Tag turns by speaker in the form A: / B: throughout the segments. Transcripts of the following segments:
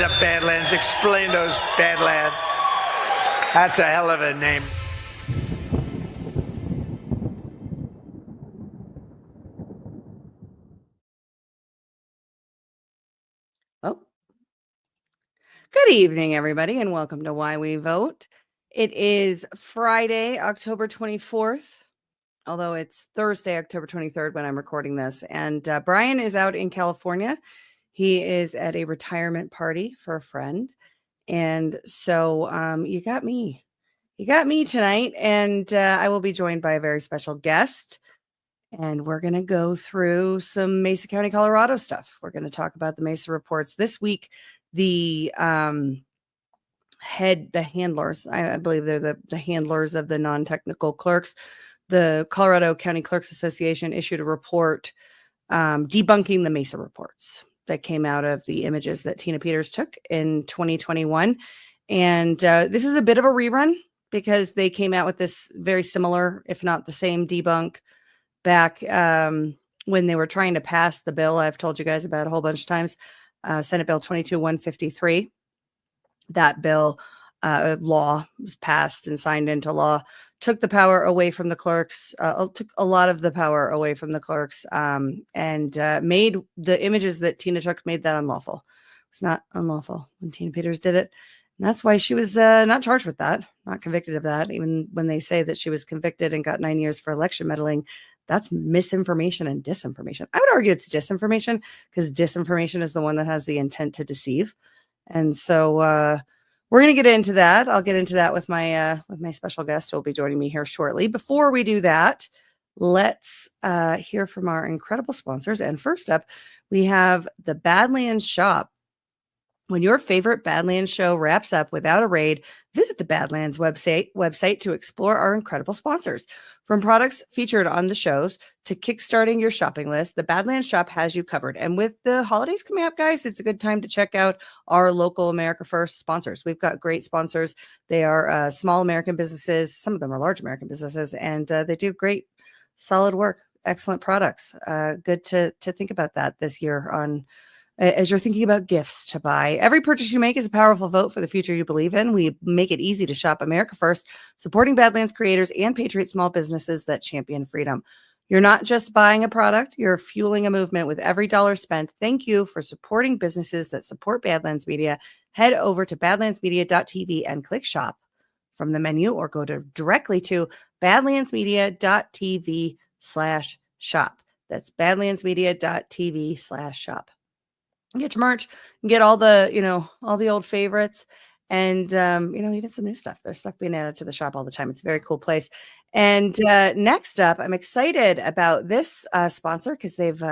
A: the Badlands. Explain those Badlands. That's a hell of a name.
B: Oh, good evening, everybody, and welcome to Why We Vote. It is Friday, October 24th, although it's Thursday, October 23rd when I'm recording this. And Brian is out in California. He is at a retirement party for a friend. And so you got me. You got me tonight. And I will be joined by a very special guest. And we're going to go through some Mesa County, Colorado stuff. We're going to talk about the Mesa reports this week. The handlers, I believe they're the handlers of the non-technical clerks. The Colorado County Clerks Association issued a report debunking the Mesa reports that came out of the images that Tina Peters took in 2021. And this is a bit of a rerun because they came out with this very similar, if not the same, debunk back when they were trying to pass the bill I've told you guys about a whole bunch of times, Senate Bill 22-153. That bill law was passed and signed into law, took the power away from the clerks, took a lot of the power away from the clerks, and made the images that Tina took, made that unlawful. It's not unlawful when Tina Peters did it. And that's why she was not charged with that, not convicted of that. Even when they say that she was convicted and got 9 years for election meddling, that's misinformation and disinformation. I would argue it's disinformation because disinformation is the one that has the intent to deceive. And so we're going to get into that. I'll get into that with my special guest who will be joining me here shortly. Before we do that, let's hear from our incredible sponsors. And first up, we have the Badlands shop. When your favorite Badlands show wraps up without a raid, visit the Badlands website to explore our incredible sponsors. From products featured on the shows to kickstarting your shopping list, the Badlands shop has you covered. And with the holidays coming up, guys, it's a good time to check out our local America First sponsors. We've got great sponsors. They are small American businesses. Some of them are large American businesses, and they do great, solid work, excellent products. Good to think about that this year on as you're thinking about gifts to buy. Every purchase you make is a powerful vote for the future you believe in. We make it easy to shop America First, supporting Badlands creators and patriot small businesses that champion freedom. You're not just buying a product, you're fueling a movement with every dollar spent. Thank you for supporting businesses that support Badlands Media. Head over to badlandsmedia.tv and click shop from the menu, or go directly to badlandsmedia.tv/shop. That's badlandsmedia.tv/shop. Get your merch, get all the, all the old favorites, and, even some new stuff. There's stuff being added to the shop all the time. It's a very cool place. And next up, I'm excited about this sponsor because they've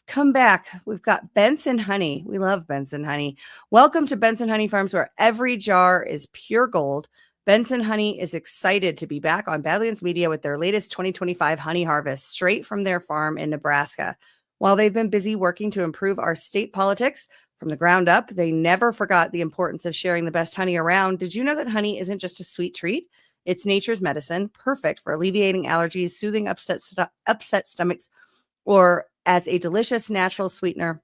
B: come back. We've got Benson Honey. We love Benson Honey. Welcome to Benson Honey Farms, where every jar is pure gold. Benson Honey is excited to be back on Badlands Media with their latest 2025 honey harvest straight from their farm in Nebraska. While they've been busy working to improve our state politics from the ground up, they never forgot the importance of sharing the best honey around. Did you know that honey isn't just a sweet treat? It's nature's medicine, perfect for alleviating allergies, soothing upset stomachs, or as a delicious natural sweetener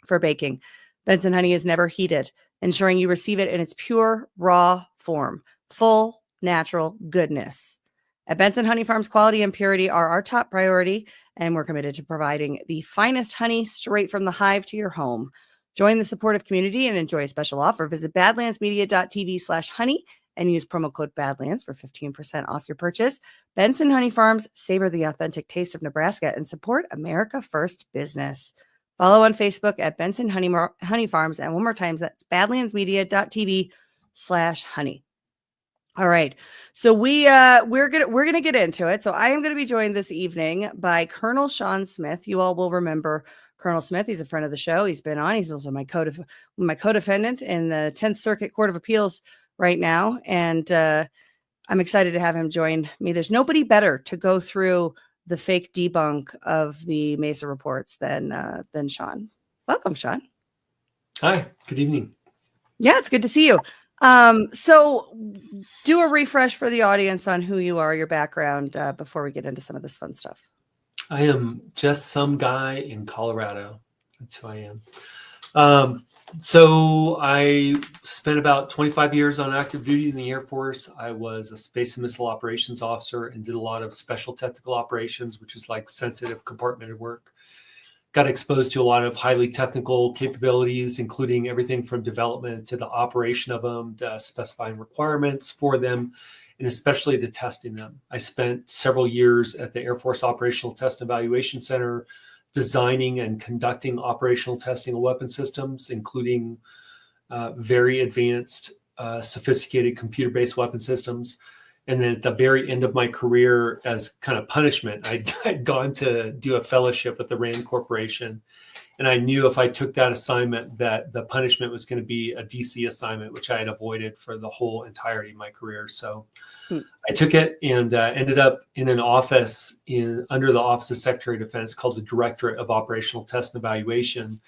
B: for baking. Benson Honey is never heated, ensuring you receive it in its pure, raw form. Full, natural goodness. At Benson Honey Farms, quality and purity are our top priority, and we're committed to providing the finest honey straight from the hive to your home. Join the supportive community and enjoy a special offer. Visit badlandsmedia.tv/honey and use promo code Badlands for 15% off your purchase. Benson Honey Farms, savor the authentic taste of Nebraska and support America First business. Follow on Facebook at Benson Honey Farms, and one more time, that's badlandsmedia.tv/honey. All right. So we're gonna get into it. So I am going to be joined this evening by Colonel Shawn Smith. You all will remember Colonel Smith. He's a friend of the show. He's been on. He's also my co-defendant in the 10th Circuit Court of Appeals right now, and I'm excited to have him join me. There's nobody better to go through the fake debunk of the Mesa reports than Shawn. Welcome, Shawn.
C: Hi. Good evening.
B: Yeah, it's good to see you. So do a refresh for the audience on who you are, your background, before we get into some of this fun stuff.
C: I am just some guy in Colorado. That's who I am. So I spent about 25 years on active duty in the Air Force. I was a space and missile operations officer and did a lot of special technical operations, which is like sensitive compartmented work. Got exposed to a lot of highly technical capabilities, including everything from development to the operation of them, to specifying requirements for them, and especially the testing them. I spent several years at the Air Force Operational Test Evaluation Center, designing and conducting operational testing of weapon systems, including very advanced, sophisticated computer-based weapon systems. And then at the very end of my career, as kind of punishment, I'd gone to do a fellowship with the Rand Corporation. And I knew if I took that assignment, that the punishment was going to be a DC assignment, which I had avoided for the whole entirety of my career. So I took it and ended up in an office under the Office of Secretary of Defense called the Directorate of Operational Test and Evaluation.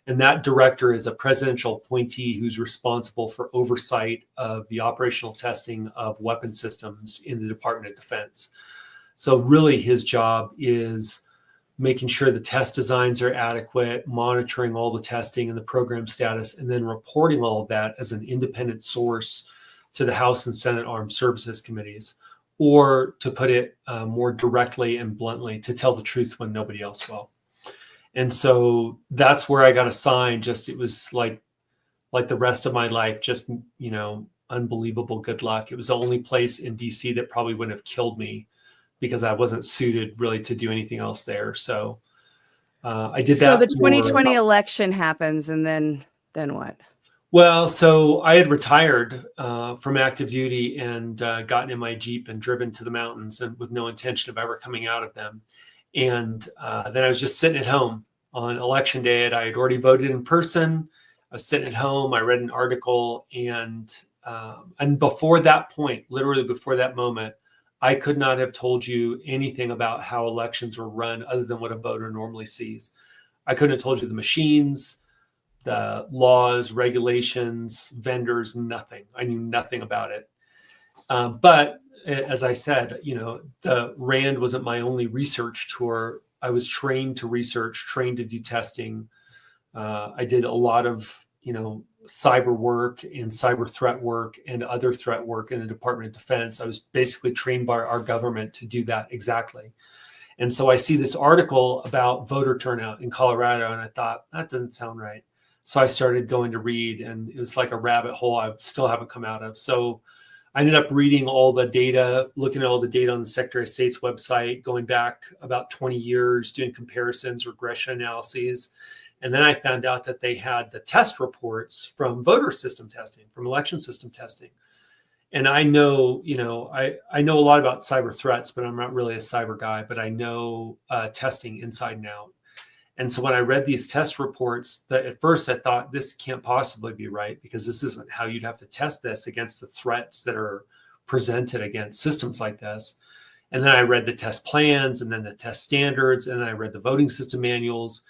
C: And that director is a presidential appointee who's responsible for oversight of the operational testing of weapon systems in the Department of Defense. So really his job is making sure the test designs are adequate, monitoring all the testing and the program status, and then reporting all of that as an independent source to the House and Senate Armed Services Committees, or to put it more directly and bluntly, to tell the truth when nobody else will. And so that's where I got assigned. Just, it was like the rest of my life, just, unbelievable good luck. It was the only place in DC that probably wouldn't have killed me because I wasn't suited really to do anything else there. So I did that.
B: So the 2020 election happens, and then what?
C: Well, so I had retired from active duty and gotten in my Jeep and driven to the mountains, and with no intention of ever coming out of them. And then I was just sitting at home on election day. I had already voted in person. I was sitting at home. I read an article, and before that point, literally before that moment, I could not have told you anything about how elections were run other than what a voter normally sees. I couldn't have told you the machines, the laws, regulations, vendors, nothing. I knew nothing about it. But as I said, the Rand wasn't my only research tour. I was trained to research, trained to do testing. I did a lot of, cyber work and cyber threat work and other threat work in the Department of Defense. I was basically trained by our government to do that exactly. And so I see this article about voter turnout in Colorado, and I thought, that doesn't sound right. So I started going to read, and it was like a rabbit hole I still haven't come out of. So I ended up reading all the data, looking at all the data on the Secretary of State's website, going back about 20 years, doing comparisons, regression analyses. And then I found out that they had the test reports from voter system testing, from election system testing. And I know, I know a lot about cyber threats, but I'm not really a cyber guy, but I know testing inside and out. And so when I read these test reports, at first I thought, this can't possibly be right, because this isn't how you'd have to test this against the threats that are presented against systems like this. And then I read the test plans, and then the test standards, and then I read the voting system manuals.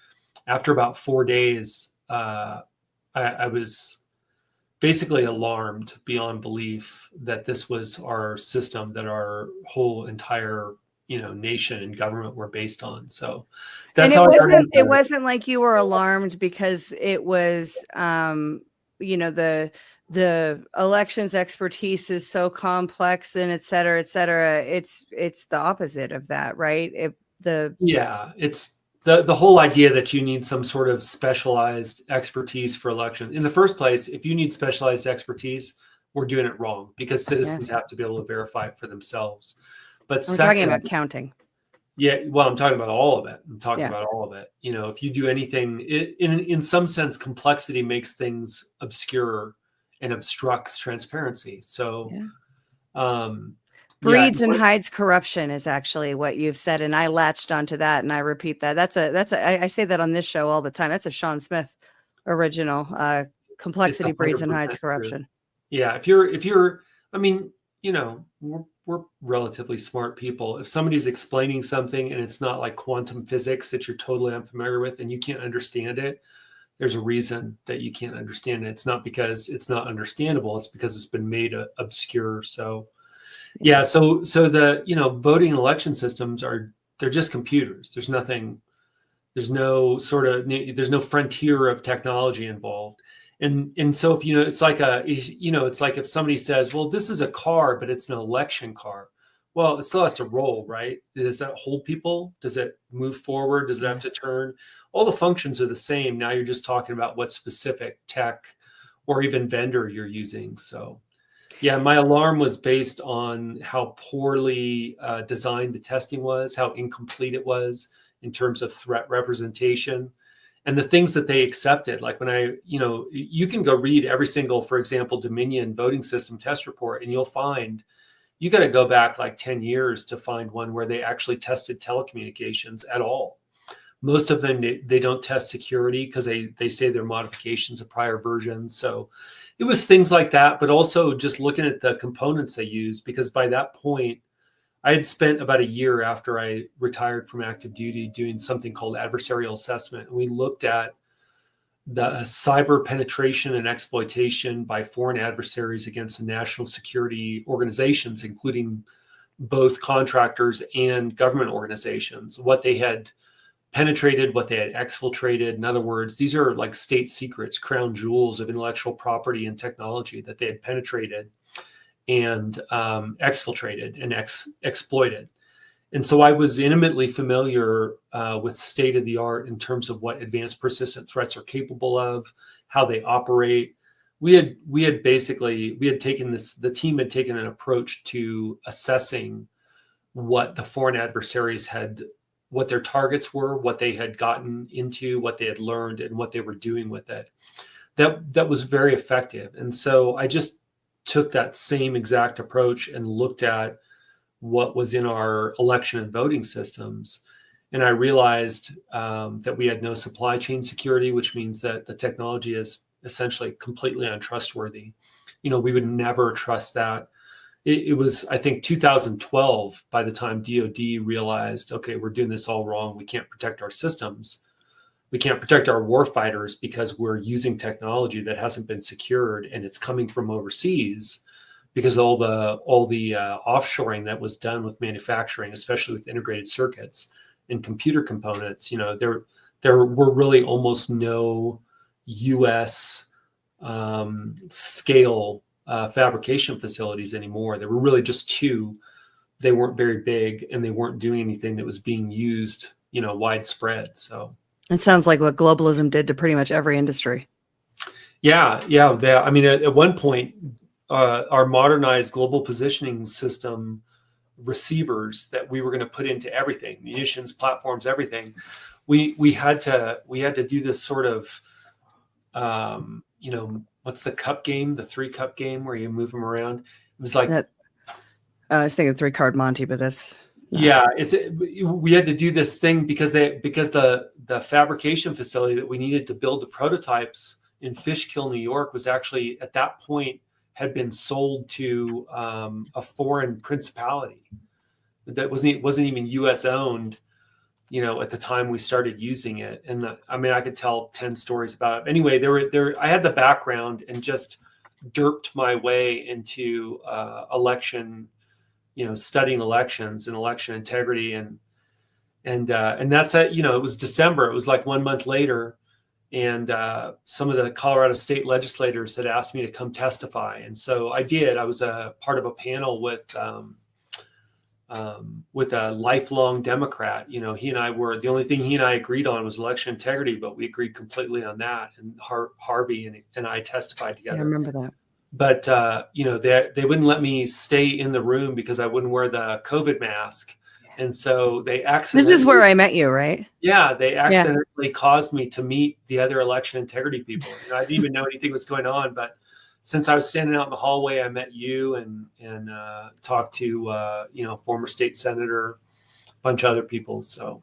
C: After about 4 days, I was basically alarmed beyond belief that this was our system, that our whole entire nation and government were based on. So that's how
B: it wasn't like you were alarmed because it was the elections expertise is so complex and et cetera, et cetera. It's the opposite of that, right?
C: It's the whole idea that you need some sort of specialized expertise for election. In the first place, if you need specialized expertise, we're doing it wrong, because citizens have to be able to verify it for themselves. But
B: we're talking about counting.
C: Yeah, well, I'm talking about all of it. About all of it. If you do anything, in some sense, complexity makes things obscure and obstructs transparency. So,
B: breeds and hides corruption is actually what you've said, and I latched onto that, and I repeat that. I say that on this show all the time. That's a Shawn Smith original. Complexity breeds and hides corruption.
C: Yeah, if you're, I mean, we're relatively smart people. If somebody's explaining something and it's not like quantum physics that you're totally unfamiliar with and you can't understand it, there's a reason that you can't understand it. It's not because it's not understandable. It's because it's been made obscure. So, so the, voting and election systems they're just computers. There's no frontier of technology involved. And so if, it's like it's like if somebody says, well, this is a car, but it's an election car. Well, it still has to roll, right? Does that hold people? Does it move forward? Does it have to turn? All the functions are the same. Now you're just talking about what specific tech or even vendor you're using. So yeah, my alarm was based on how poorly designed the testing was, how incomplete it was in terms of threat representation, and the things that they accepted. Like when you can go read every single, for example, Dominion voting system test report, and you'll find you got to go back like 10 years to find one where they actually tested telecommunications at all. Most of them, they don't test security because they say they're modifications of prior versions. So it was things like that, but also just looking at the components they use, because by that point, I had spent about a year after I retired from active duty doing something called adversarial assessment. And we looked at the cyber penetration and exploitation by foreign adversaries against the national security organizations, including both contractors and government organizations, what they had penetrated, what they had exfiltrated. In other words, these are like state secrets, crown jewels of intellectual property and technology that they had penetrated and exfiltrated and exploited. And so I was intimately familiar with state of the art in terms of what advanced persistent threats are capable of, how they operate. The team had taken an approach to assessing what the foreign adversaries what their targets were, what they had gotten into, what they had learned, and what they were doing with it. That was very effective. And so I just took that same exact approach and looked at what was in our election and voting systems. And I realized that we had no supply chain security, which means that the technology is essentially completely untrustworthy. We would never trust that. It was, I think, 2012 by the time DOD realized, okay, we're doing this all wrong. We can't protect our systems. We can't protect our warfighters because we're using technology that hasn't been secured, and it's coming from overseas because all the offshoring that was done with manufacturing, especially with integrated circuits and computer components. There were really almost no U.S. Scale fabrication facilities anymore. There were really just two. They weren't very big, and they weren't doing anything that was being used, widespread. So
B: it sounds like what globalism did to pretty much every industry.
C: Yeah. At one point, our modernized global positioning system receivers that we were going to put into everything, munitions, platforms, everything. We had to do this sort of, what's the cup game, the 3-cup game where you move them around. It was like,
B: I was thinking 3-card Monte, but that's no.
C: Yeah, we had to do this thing because the fabrication facility that we needed to build the prototypes in Fishkill, New York, was actually at that point had been sold to a foreign principality that wasn't even U.S. owned, at the time we started using it. And I could tell 10 stories about it. Anyway, I had the background and just derped my way into election, studying elections and election integrity, and that's it. It was December. It was like 1 month later, and some of the Colorado state legislators had asked me to come testify, and so I did. I was a part of a panel with a lifelong Democrat. He and I were, the only thing he and I agreed on was election integrity, but we agreed completely on that. And Harvey and I testified together.
B: Yeah, I remember that.
C: But they wouldn't let me stay in the room because I wouldn't wear the COVID mask, and so they accidentally.
B: This is where I met you, right?
C: Yeah, they accidentally caused me to meet the other election integrity people. I didn't even know anything was going on, but since I was standing out in the hallway, I met you and talked to former state senator, a bunch of other people. So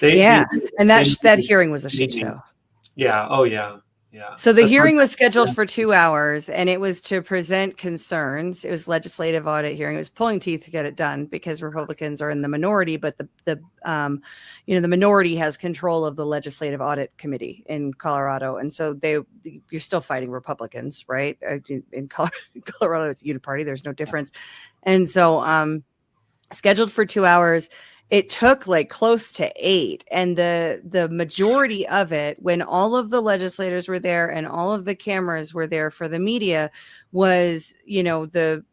B: and that hearing was a shit show.
C: Yeah. Oh yeah. Yeah.
B: So the hearing was scheduled for 2 hours, and it was to present concerns. It was legislative audit hearing. It was pulling teeth to get it done because Republicans are in the minority, but the minority has control of the legislative audit committee in Colorado, and so you're still fighting Republicans, right? In Colorado, it's uniparty. There's no difference, and so scheduled for 2 hours. it took like close to 8, and the majority of it, when all of the legislators were there and all of the cameras were there for the media, was, you know, the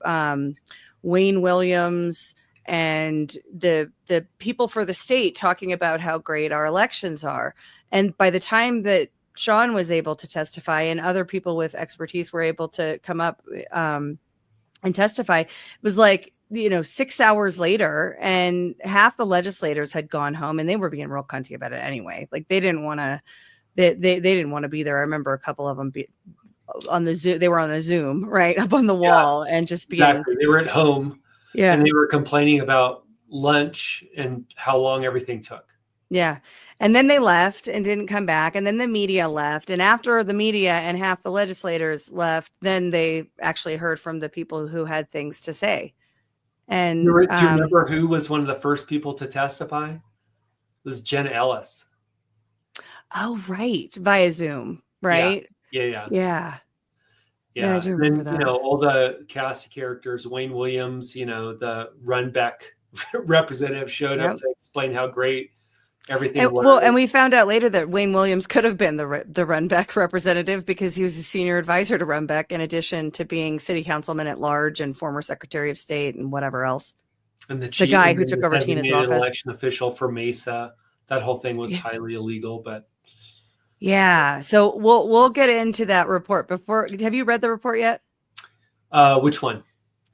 B: Wayne Williams and the people for the state talking about how great our elections are. And by the time that Shawn was able to testify and other people with expertise were able to come up and testify, it was like, you know, 6 hours later, and half the legislators had gone home, and they were being real cunty about it anyway. Like they didn't want to, they didn't want to be there. I remember a couple of them on the Zoom. They were on a Zoom right up on the wall and just being,
C: exactly. They were at home,
B: yeah,
C: and they were complaining about lunch and how long everything took.
B: yeah. And then they left and didn't come back. And then the media left. And after the media and half the legislators left, then they actually heard from the people who had things to say. And
C: Do you remember who was one of the first people to testify? It was Jen Ellis.
B: oh, right. Via Zoom, right?
C: Yeah.
B: I do remember that.
C: You know, all the cast of characters, Wayne Williams, you know, the Runbeck representative showed up to explain how great everything was.
B: Well, and we found out later that Wayne Williams could have been the Runbeck representative because he was a senior advisor to Runbeck, in addition to being city councilman at large and former secretary of state and whatever else.
C: And the
B: guy who took over Tina's office,
C: election official for Mesa. That whole thing was highly illegal, but
B: yeah. So we'll get into that report. Before, have you read the report yet?
C: Which one?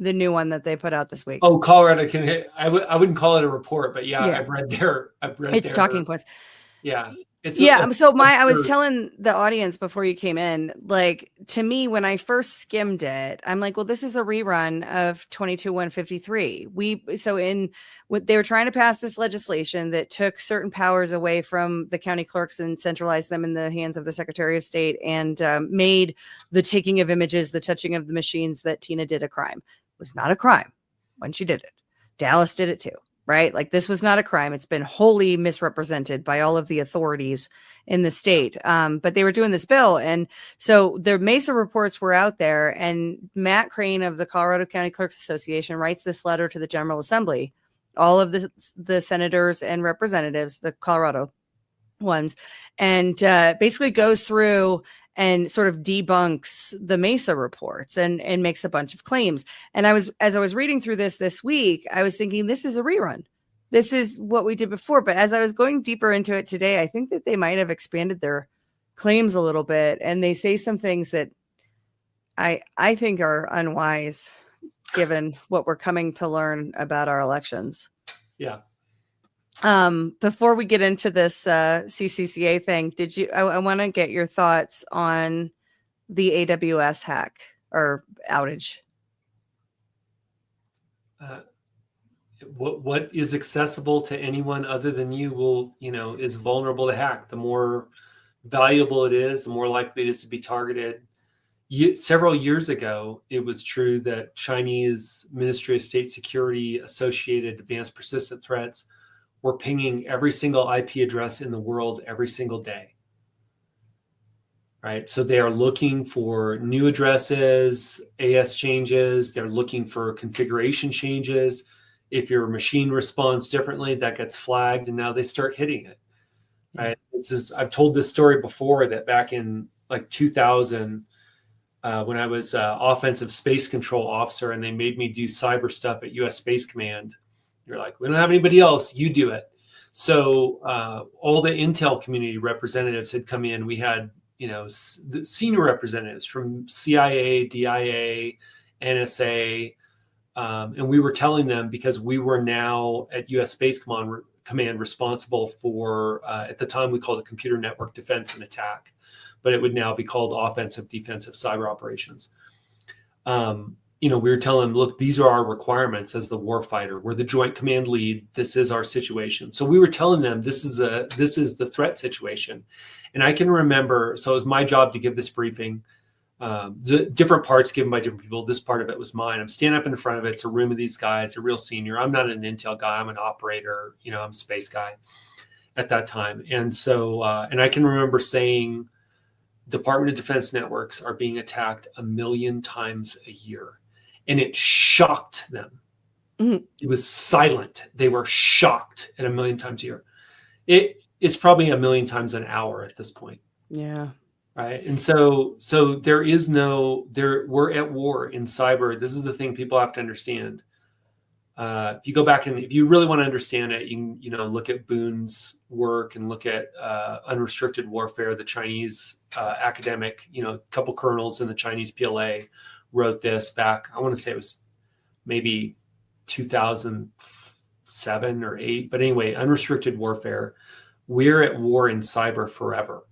B: The new one that they put out this week.
C: Oh, Colorado can. I wouldn't call it a report, but I've read
B: its talking points.
C: Yeah,
B: So I was telling the audience before you came in, like, to me, when I first skimmed it, I'm like, well, this is a rerun of 22-153. They were trying to pass this legislation that took certain powers away from the county clerks and centralized them in the hands of the Secretary of State, and made the taking of images, the touching of the machines that Tina did a crime. It was not a crime when she did it. Dallas did it too. Right? Like, this was not a crime. It's been wholly misrepresented by all of the authorities in the state. But they were doing this bill. And so their Mesa reports were out there, and Matt Crane of the Colorado County Clerks Association writes this letter to the General Assembly, all of the senators and representatives, the Colorado ones, and basically goes through and sort of debunks the Mesa reports and makes a bunch of claims. And as I was reading through this week, I was thinking, this is a rerun. This is what we did before. But as I was going deeper into it today, I think that they might have expanded their claims a little bit. And they say some things that I think are unwise, given what we're coming to learn about our elections.
C: Yeah.
B: Before we get into this CCCA thing, I want to get your thoughts on the AWS hack or outage.
C: What is accessible to anyone other than you is vulnerable to hack. The more valuable it is, the more likely it is to be targeted. Several years ago, it was true that Chinese Ministry of State Security associated advanced persistent threats were pinging every single IP address in the world every single day, right? So they are looking for new addresses, AS changes. They're looking for configuration changes. If your machine responds differently, that gets flagged, and now they start hitting it, right? I've told this story before, that back in like 2000, when I was offensive space control officer, and they made me do cyber stuff at U.S. Space Command. You're like, we don't have anybody else. You do it. So all the intel community representatives had come in. We had, the senior representatives from CIA, DIA, NSA, and we were telling them, because we were now at U.S. Space Command responsible for, at the time we called it computer network defense and attack, but it would now be called offensive defensive cyber operations. We were telling them, look, these are our requirements as the warfighter. We're the Joint Command Lead. This is our situation. So we were telling them, this is the threat situation. And I can remember, so it was my job to give this briefing. The different parts given by different people. This part of it was mine. I'm standing up in front of it. It's a room of these guys, a real senior. I'm not an intel guy. I'm an operator. I'm a space guy at that time. And so, and I can remember saying, Department of Defense networks are being attacked 1 million times a year. And it shocked them.
B: Mhm.
C: It was silent. They were shocked at 1,000,000 times a year. It's probably 1,000,000 times an hour at this point.
B: Yeah.
C: Right. And so there is we're at war in cyber. This is the thing people have to understand. If you go back and if you really want to understand it, you can, look at Boone's work and look at unrestricted warfare. The Chinese academic, a couple colonels in the Chinese PLA wrote this back. I want to say it was maybe 2007 or 8. But anyway, unrestricted warfare. We're at war in cyber forever.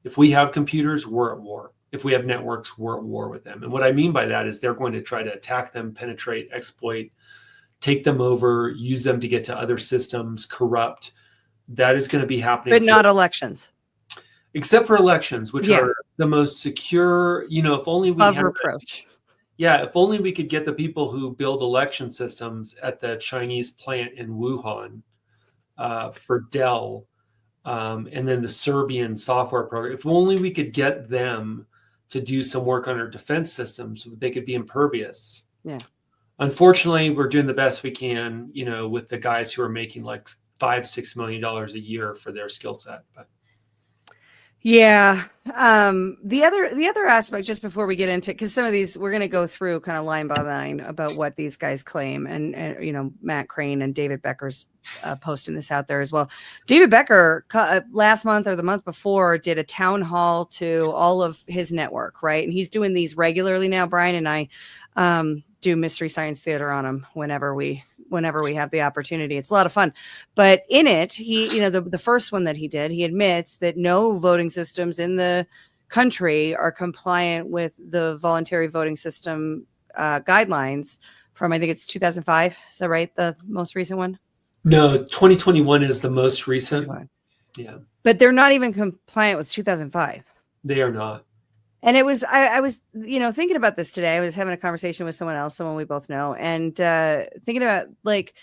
C: If we have computers, we're at war. If we have networks, we're at war with them. And what I mean by that is they're going to try to attack them, penetrate, exploit, take them over, use them to get to other systems, corrupt. That is going to be happening.
B: But not elections.
C: Except for elections, which are the most secure, if only we
B: Of
C: had
B: reproach.
C: Yeah, if only we could get the people who build election systems at the Chinese plant in Wuhan for Dell, and then the Serbian software program. If only we could get them to do some work on our defense systems, they could be impervious.
B: Yeah.
C: Unfortunately, we're doing the best we can, with the guys who are making like $5-6 million a year for their skill set. But
B: yeah. The other aspect, just before we get into, because some of these we're going to go through kind of line by line about what these guys claim, and Matt Crane and David Becker's posting this out there as well. David Becker last month or the month before did a town hall to all of his network, right? And he's doing these regularly now. Brian and I do Mystery Science Theater on him whenever we have the opportunity. It's a lot of fun. But in it, he, the first one that he did, he admits that no voting systems in the country are compliant with the voluntary voting system guidelines from, I think it's 2005. Is that right? The most recent one?
C: No, 2021 is the most recent. Yeah.
B: But they're not even compliant with 2005.
C: They are not.
B: And it was, I was, thinking about this today. I was having a conversation with someone we both know, and thinking about like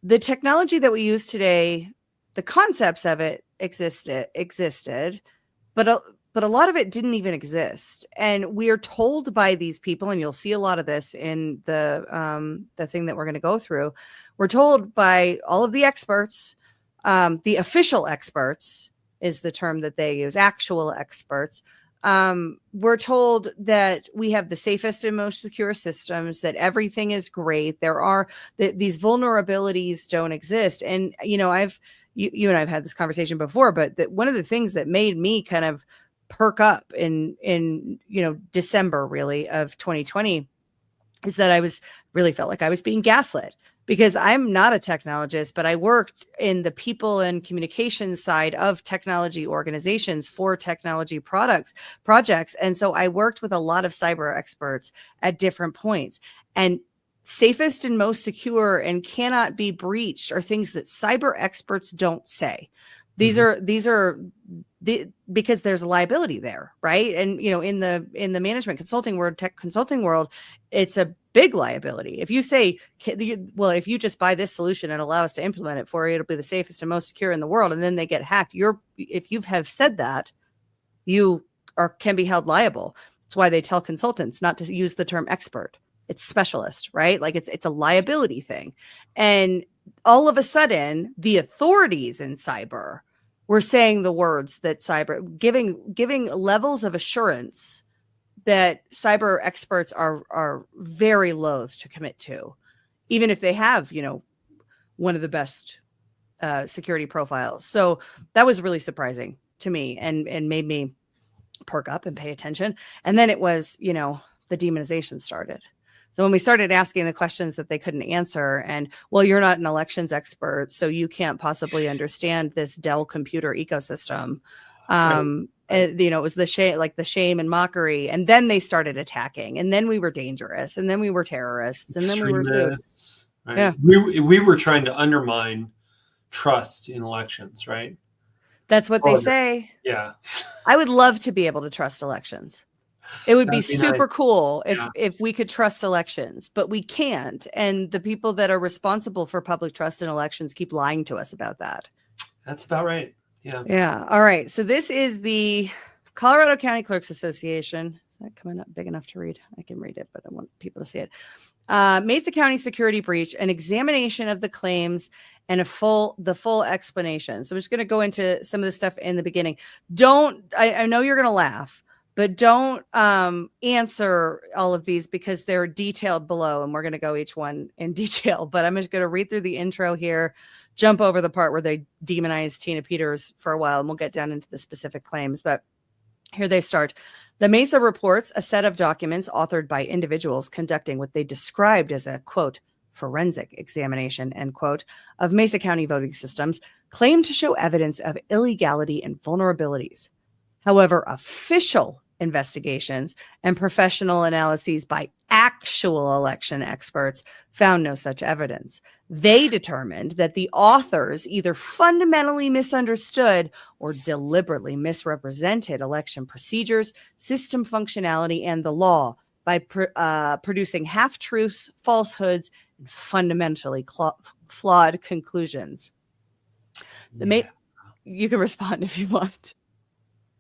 B: the technology that we use today, the concepts of it existed, but a lot of it didn't even exist. And we are told by these people, and you'll see a lot of this in the thing that we're going to go through. We're told by all of the experts, the official experts is the term that they use, actual experts. We're told that we have the safest and most secure systems, that everything is great. There are these vulnerabilities don't exist. And, you and I've had this conversation before, but that one of the things that made me kind of perk up in December really of 2020 is that I really felt like I was being gaslit. Because I'm not a technologist, but I worked in the people and communications side of technology organizations for technology projects. And so I worked with a lot of cyber experts at different points. And safest and most secure and cannot be breached are things that cyber experts don't say. These are because there's a liability there, right? And in the management consulting world, tech consulting world, it's a big liability. If you say, well, if you just buy this solution and allow us to implement it for you, it'll be the safest and most secure in the world, and then they get hacked, if you have said that, you can be held liable. That's why they tell consultants not to use the term expert. It's specialist, right? Like it's a liability thing. And all of a sudden, the authorities in cyber were saying the words that giving levels of assurance that cyber experts are very loath to commit to, even if they have, one of the best security profiles. So that was really surprising to me and made me perk up and pay attention. And then it was, the demonization started. So when we started asking the questions that they couldn't answer, and, well, you're not an elections expert, so you can't possibly understand this Dell computer ecosystem. It was the shame and mockery. And then they started attacking, and then we were dangerous, and then we were terrorists, and then we were
C: extremists. Right?
B: Yeah.
C: We were trying to undermine trust in elections, right?
B: That's what they say.
C: Yeah.
B: I would love to be able to trust elections. It would be super
C: nice.
B: cool if we could trust elections, but we can't. And the people that are responsible for public trust in elections keep lying to us about that.
C: That's about right. Yeah.
B: Yeah. All right. So this is the Colorado County Clerks Association. Is that coming up big enough to read? I can read it, but I want people to see it. Mesa County security breach, an examination of the claims and the full explanation. So I'm just going to go into some of the stuff in the beginning. I know you're going to laugh, but don't answer all of these because they're detailed below, and we're going to go each one in detail. But I'm just going to read through the intro here, jump over the part where they demonize Tina Peters for a while, and we'll get down into the specific claims. But here they start. The Mesa reports, a set of documents authored by individuals conducting what they described as a, quote, forensic examination, end quote, of Mesa County voting systems, claim to show evidence of illegality and vulnerabilities. However, official investigations and professional analyses by actual election experts found no such evidence. They determined that the authors either fundamentally misunderstood or deliberately misrepresented election procedures, system functionality, and the law by producing half-truths, falsehoods, and fundamentally flawed conclusions. You can respond if you want.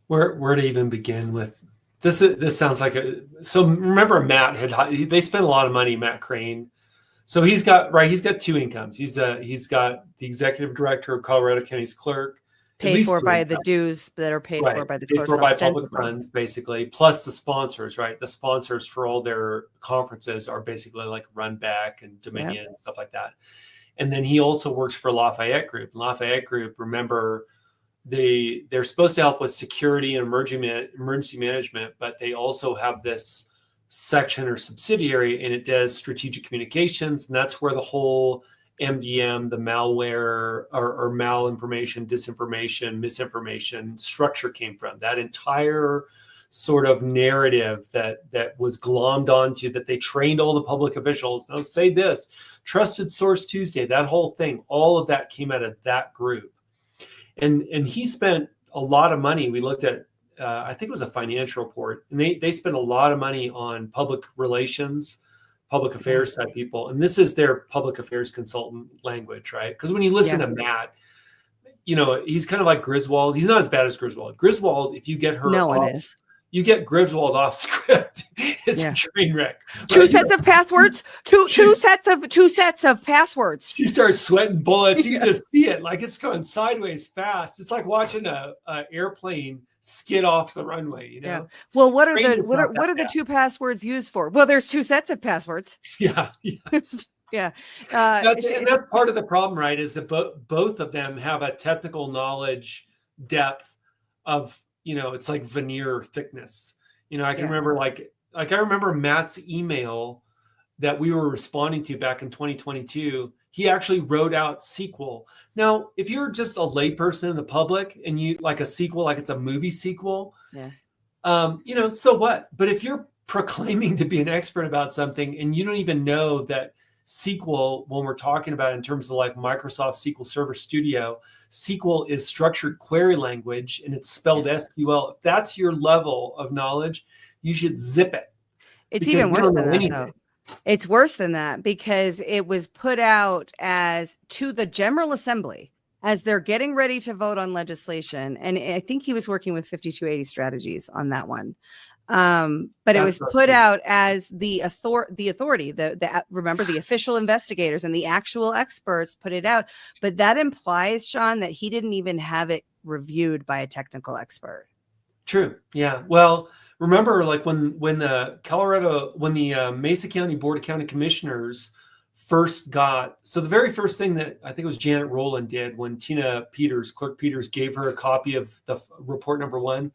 C: Where to even begin with this? This sounds like so. Remember, they spent a lot of money. Matt Crane, so he's got two incomes. He's got the executive director of Colorado County's clerk,
B: paid for by the dues that are paid for by the clerks,
C: paid for by public funds, basically, plus the sponsors. Right, the sponsors for all their conferences are basically like Runback and Dominion and stuff like that. And then he also works for Lafayette Group. Lafayette Group, remember, they're supposed to help with security and emergency management, but they also have this section or subsidiary, and it does strategic communications, and that's where the whole MDM, the malware or malinformation, disinformation, misinformation structure came from. That entire sort of narrative that was glommed onto, that they trained all the public officials. No, say this, Trusted Source Tuesday, that whole thing, all of that came out of that group. And he spent a lot of money. We looked at, I think it was a financial report, and they spent a lot of money on public relations, public affairs type people. And this is their public affairs consultant language, right? Because when you listen to Matt, he's kind of like Griswold. He's not as bad as Griswold. Griswold, if you get her you get Griswold off script. It's a train wreck. Right?
B: Two sets of passwords. Two sets of passwords.
C: She starts sweating bullets. You can just see it, like it's going sideways fast. It's like watching a airplane skid off the runway.
B: Yeah. Well, what are the two passwords used for? Well, there's two sets of passwords.
C: Yeah.
B: Yeah.
C: That's part of the problem, right? Is that both of them have a technical knowledge depth of, it's like veneer thickness. I can remember I remember Matt's email that we were responding to back in 2022. He actually wrote out sequel. Now, if you're just a layperson in the public and you like a sequel, like it's a movie sequel, so what? But if you're proclaiming to be an expert about something and you don't even know that SQL, when we're talking about in terms of like Microsoft SQL Server Studio, SQL is structured query language and it's spelled SQL. If that's your level of knowledge, you should zip it.
B: It's even worse than that, though. It's worse than that because it was put out as to the General Assembly as they're getting ready to vote on legislation. And I think he was working with 5280 strategies on that one. But it was put out as the authority, remember the official investigators and the actual experts put it out. But that implies, Shawn, that he didn't even have it reviewed by a technical expert.
C: True. Yeah. Well, remember, like when the Mesa County Board of County Commissioners first got, so the very first thing that I think it was Janet Rowland did when Clerk Peters gave her a copy of the report number 1,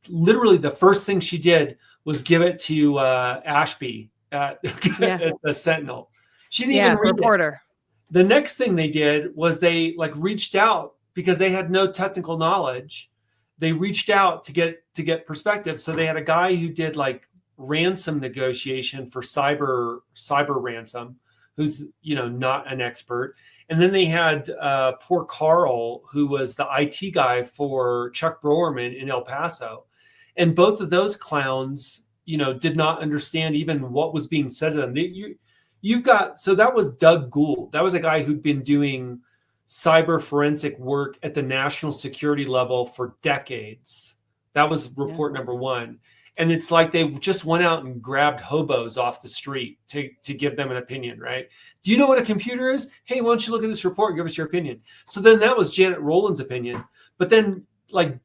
C: literally the first thing she did was give it to Ashby at the Sentinel. She didn't even read
B: reporter.
C: It. The next thing they did was they reached out because they had no technical knowledge. They reached out to get perspective. So they had a guy who did like ransom negotiation for cyber ransom, who's not an expert. And then they had poor Carl, who was the IT guy for Chuck Broerman in El Paso. And both of those clowns, did not understand even what was being said to them. So that was Doug Gould. That was a guy who'd been doing cyber forensic work at the national security level for decades. That was report number 1. And it's like they just went out and grabbed hobos off the street to give them an opinion, right? Do you know what a computer is? Hey, why don't you look at this report and give us your opinion? So then that was Janet Rowland's opinion. But then, like,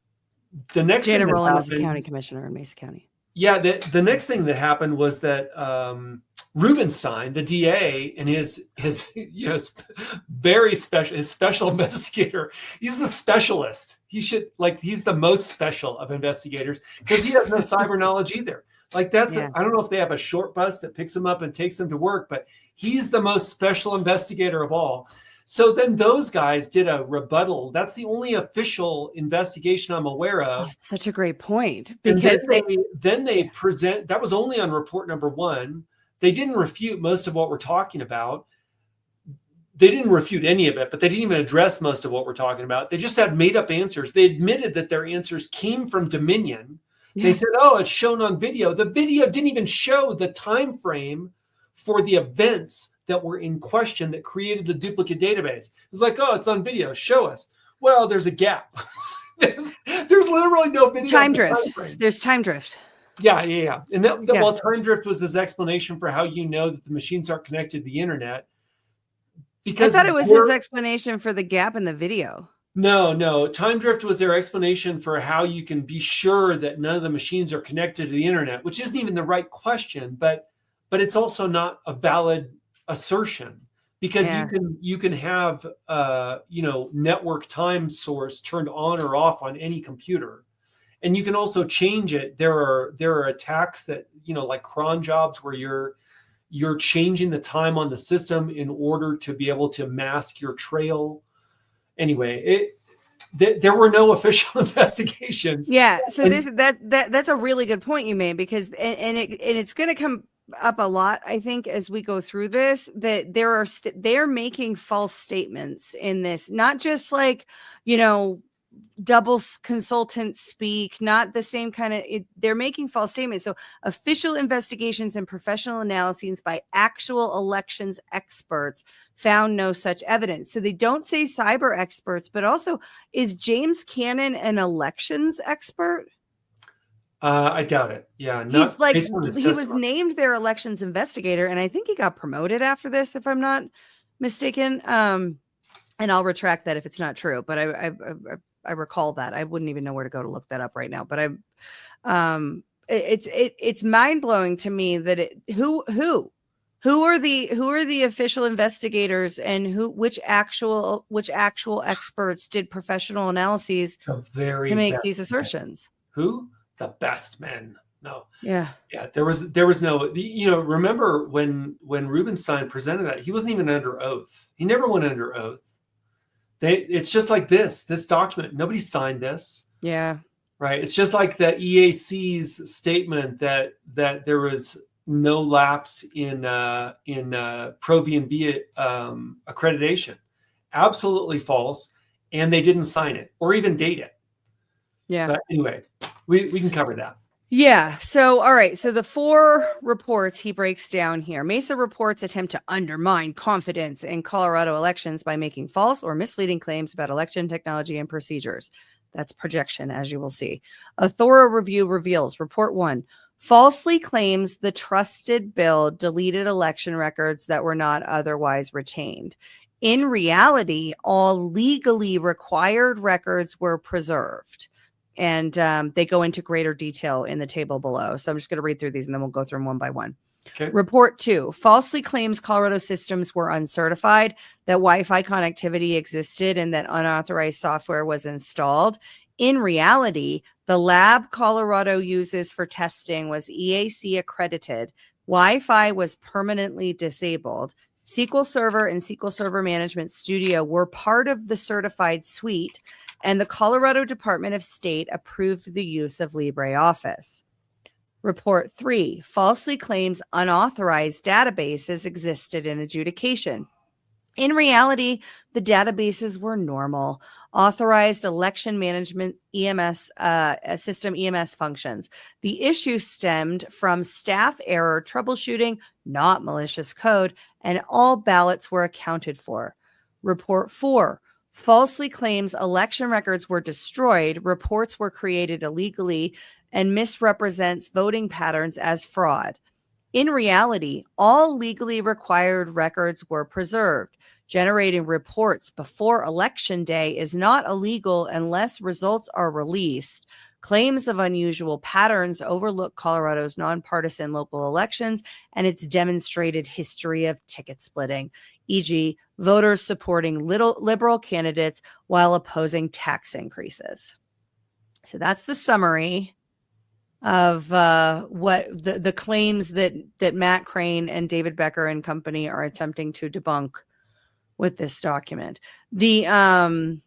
C: the next
B: Janet
C: thing that
B: Rowland was the
C: happened,
B: county commissioner in Mesa County.
C: yeah, the next thing that happened was that Rubenstein, the DA, and his very special, his special investigator, he's the specialist. He's the most special of investigators because he has no cyber knowledge either. Like I don't know if they have a short bus that picks him up and takes him to work, but he's the most special investigator of all. So then those guys did a rebuttal. That's the only official investigation I'm aware of.
B: That's such a great point. Because
C: then they present, that was only on report number 1. They didn't refute most of what we're talking about. They didn't refute any of it, but they didn't even address most of what we're talking about. They just had made up answers. They admitted that their answers came from Dominion. Yeah. They said, oh, it's shown on video. The video didn't even show the time frame for the events that were in question that created the duplicate database. It was like, oh, it's on video. Show us. Well, there's a gap. there's literally no video.
B: Time drift. There's time drift.
C: Yeah. And well, time drift was his explanation for how you know that the machines aren't connected to the internet. Because
B: I thought it was his explanation for the gap in the video.
C: No. Time drift was their explanation for how you can be sure that none of the machines are connected to the internet, which isn't even the right question, but it's also not a valid assertion because you can have network time source turned on or off on any computer. And you can also change it. There are attacks that, like cron jobs where you're changing the time on the system in order to be able to mask your trail. Anyway, there were no official investigations.
B: Yeah. So that's a really good point you made because it's going to come up a lot, I think, as we go through this, that they're making false statements in this, not just like, double consultant speak, not the same kind of, they're making false statements. So official investigations and professional analyses by actual elections experts found no such evidence. So they don't say cyber experts, but also, is James Cannon an elections expert?
C: I doubt it. Yeah.
B: He was named their elections investigator, and I think he got promoted after this, if I'm not mistaken. And I'll retract that if it's not true, but I recall that. I wouldn't even know where to go to look that up right now. But it's mind blowing to me that who are the official investigators and which actual experts did professional analyses to make these assertions?
C: Who? The best men. No.
B: Yeah.
C: There was no. Remember when Rubenstein presented that, he wasn't even under oath. He never went under oath. It's just like this document. Nobody signed this.
B: Yeah.
C: Right. It's just like the EAC's statement that there was no lapse in Pro V&V accreditation. Absolutely false. And they didn't sign it or even date it.
B: Yeah.
C: But anyway, we can cover that.
B: Yeah. So, all right. So the 4 reports he breaks down here. Mesa reports attempt to undermine confidence in Colorado elections by making false or misleading claims about election technology and procedures. That's projection, as you will see. A thorough review reveals, report 1, falsely claims the trusted bill deleted election records that were not otherwise retained. In reality, all legally required records were preserved. And they go into greater detail in the table below. So I'm just going to read through these and then we'll go through them one by one.
C: Okay.
B: Report 2, falsely claims Colorado systems were uncertified, that Wi-Fi connectivity existed, and that unauthorized software was installed. In reality, the lab Colorado uses for testing was EAC accredited. Wi-Fi was permanently disabled. SQL Server and SQL Server Management Studio were part of the certified suite, and the Colorado Department of State approved the use of LibreOffice. Report 3, falsely claims unauthorized databases existed in adjudication. In reality, the databases were normal, authorized election management EMS system EMS functions. The issue stemmed from staff error troubleshooting, not malicious code, and all ballots were accounted for. Report 4, falsely claims election records were destroyed, reports were created illegally, and misrepresents voting patterns as fraud. In reality, all legally required records were preserved. Generating reports before Election Day is not illegal unless results are released. Claims of unusual patterns overlook Colorado's nonpartisan local elections and its demonstrated history of ticket splitting, e.g., voters supporting liberal candidates while opposing tax increases. So that's the summary of what the claims that Matt Crane and David Becker and company are attempting to debunk with this document. The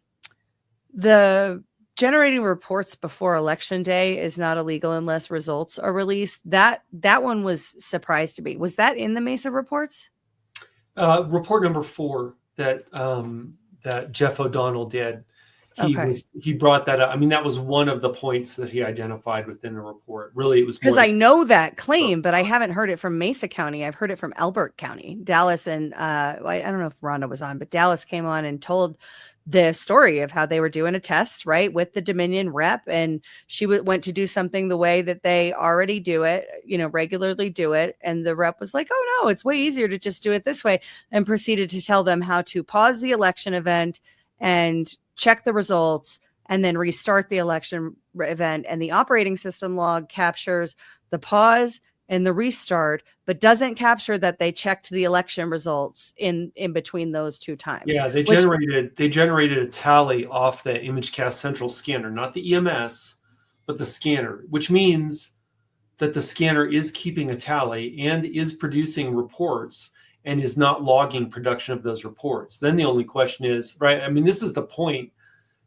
B: generating reports before Election Day is not illegal unless results are released. That one was surprised to me. Was that in the Mesa reports?
C: Report number 4 that Jeff O'Donnell did. He brought that up. I mean, that was one of the points that he identified within the report. Really, it was
B: because I know that claim, but I haven't heard it from Mesa County. I've heard it from Elbert County. Dallas and I don't know if Rhonda was on, but Dallas came on and told the story of how they were doing a test, right, with the Dominion rep, and she went to do something the way that they already do it, regularly do it, and the rep was like, "Oh no, it's way easier to just do it this way," and proceeded to tell them how to pause the election event and check the results and then restart the election event. And the operating system log captures the pause and the restart, but doesn't capture that they checked the election results in between those two times.
C: Yeah, they generated a tally off the ImageCast Central scanner, not the EMS, but the scanner, which means that the scanner is keeping a tally and is producing reports and is not logging production of those reports. Then the only question is, right, I mean, this is the point.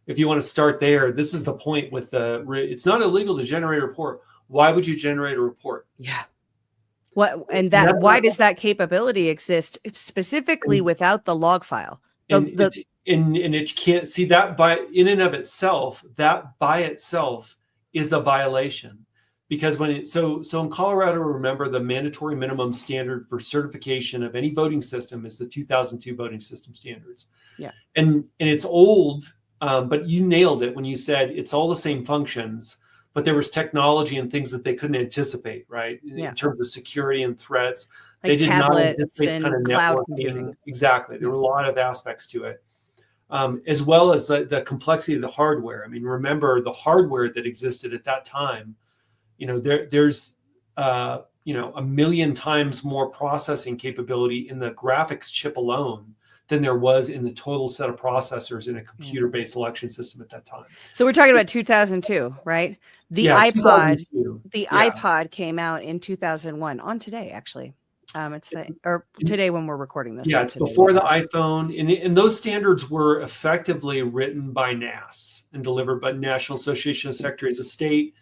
C: If you want to start there, this is the point with it's not illegal to generate a report. Why would you generate a report?
B: Yeah. Why does that capability exist specifically without the log file?
C: And it can't see that in and of itself, that by itself is a violation. Because so in Colorado, remember, the mandatory minimum standard for certification of any voting system is the 2002 voting system standards.
B: Yeah.
C: And it's old, but you nailed it when you said it's all the same functions, but there was technology and things that they couldn't anticipate, right? In terms of security and threats.
B: Like
C: they did not anticipate
B: and cloud computing.
C: Exactly. There were a lot of aspects to it. As well as the complexity of the hardware. I mean, remember the hardware that existed at that time. There's a million times more processing capability in the graphics chip alone than there was in the total set of processors in a computer-based election system at that time.
B: So we're talking about 2002, right? The iPod came out in 2001, on today, actually. Today when we're recording this.
C: Yeah, it's before the iPhone. And those standards were effectively written by NAS and delivered by National Association of Secretaries of State.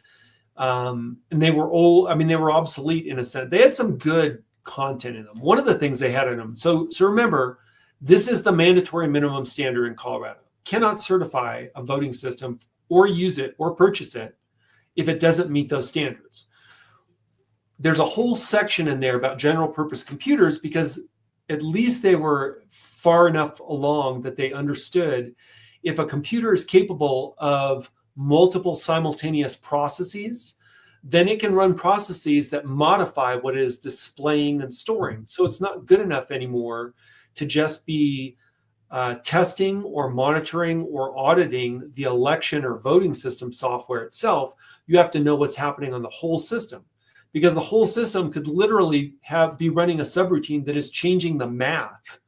C: And they were old. I mean, they were obsolete in a sense. They had some good content in them. One of the things they had in them. So remember, this is the mandatory minimum standard in Colorado. Cannot certify a voting system or use it or purchase it if it doesn't meet those standards. There's a whole section in there about general purpose computers because at least they were far enough along that they understood if a computer is capable of multiple simultaneous processes, then it can run processes that modify what it is displaying and storing. So it's not good enough anymore to just be testing or monitoring or auditing the election or voting system software itself. You have to know what's happening on the whole system, because the whole system could literally be running a subroutine that is changing the math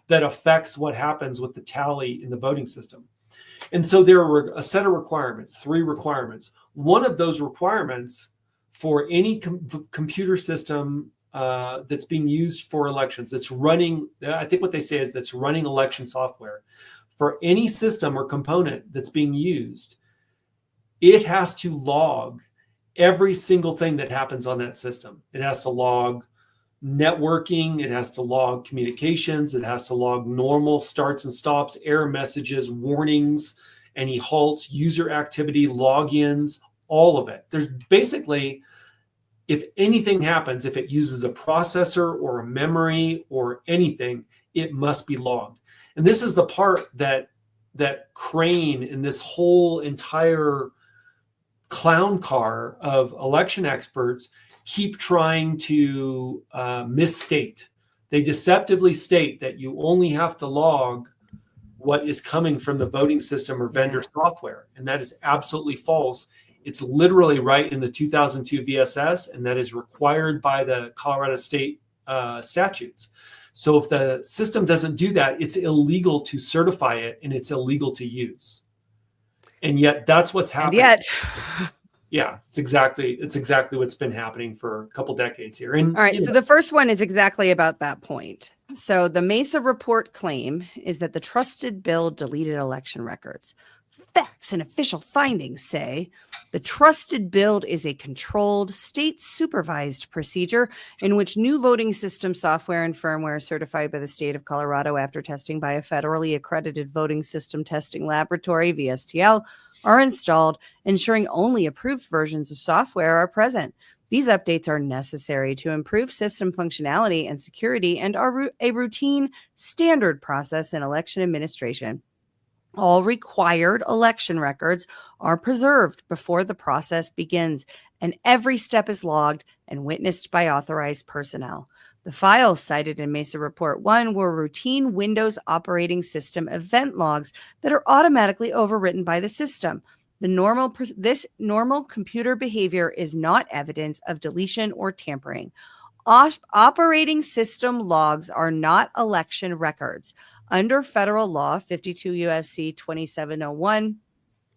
C: that affects what happens with the tally in the voting system. And so there were a set of requirements, 3 requirements. One of those requirements for any computer system that's being used for elections, that's running, I think what they say is that's running election software, for any system or component that's being used, it has to log every single thing that happens on that system. It has to log networking, it has to log communications, it has to log normal starts and stops, error messages, warnings, any halts, user activity, logins, all of it. There's basically, if anything happens, if it uses a processor or a memory or anything, it must be logged. And this is the part that Crane and this whole entire clown car of election experts keep trying to misstate. They deceptively state that you only have to log what is coming from the voting system or vendor software. And that is absolutely false. It's literally right in the 2002 VSS, and that is required by the Colorado state statutes. So if the system doesn't do that, it's illegal to certify it and it's illegal to use. And yet that's what's happening.
B: And yet,
C: yeah, it's exactly what's been happening for a couple decades here. And
B: all right, so the first one is exactly about that point. So the Mesa report claim is that the trusted build deleted election records. Facts and official findings say the trusted build is a controlled, state-supervised procedure in which new voting system software and firmware certified by the state of Colorado after testing by a federally accredited voting system testing laboratory, VSTL, are installed, ensuring only approved versions of software are present. These updates are necessary to improve system functionality and security and are a routine, standard process in election administration. All required election records are preserved before the process begins, and every step is logged and witnessed by authorized personnel. The files cited in Mesa Report 1 were routine Windows operating system event logs that are automatically overwritten by the system. This normal computer behavior is not evidence of deletion or tampering. Operating system logs are not election records. Under federal law, 52 U.S.C. 2701,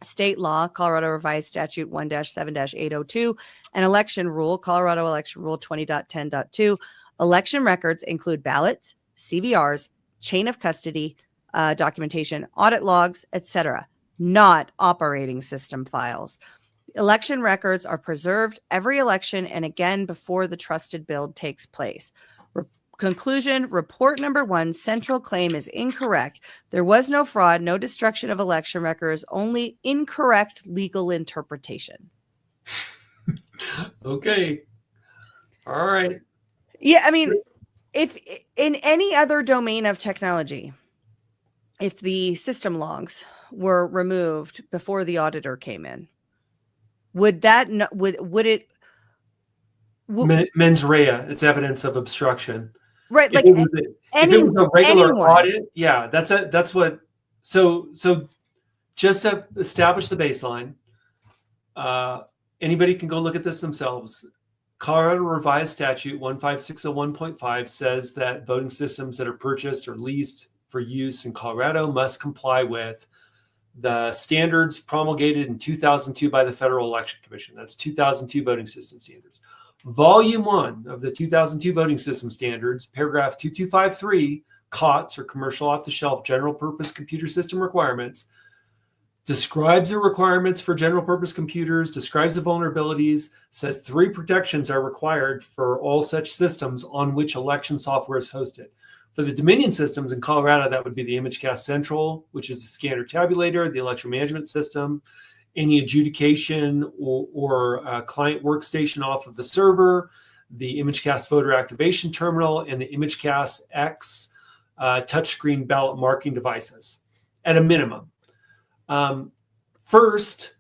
B: state law, Colorado Revised Statute 1-7-802, and election rule, Colorado Election Rule 20.10.2, election records include ballots, CVRs, chain of custody, documentation, audit logs, etc., not operating system files. Election records are preserved every election and again before the trusted build takes place. Conclusion, report number 1, central claim is incorrect. There was no fraud, no destruction of election records, only incorrect legal interpretation.
C: Okay. All right.
B: Yeah, I mean, if in any other domain of technology, if the system logs were removed before the auditor came in, would that would it
C: mens rea? It's evidence of obstruction.
B: Right,
C: if it was a regular audit, yeah, that's what. So just to establish the baseline, anybody can go look at this themselves. Colorado Revised Statute 15601.5 says that voting systems that are purchased or leased for use in Colorado must comply with the standards promulgated in 2002 by the Federal Election Commission. That's 2002 voting system standards. Volume 1 of the 2002 voting system standards, paragraph 2253, COTS or commercial off-the-shelf general purpose computer system requirements, describes the requirements for general purpose computers, describes the vulnerabilities, says 3 protections are required for all such systems on which election software is hosted. For the Dominion systems in Colorado, that would be the ImageCast Central, which is the scanner tabulator, the election management system, any adjudication or client workstation off of the server, the ImageCast voter activation terminal, and the ImageCast X touchscreen ballot marking devices at a minimum. First,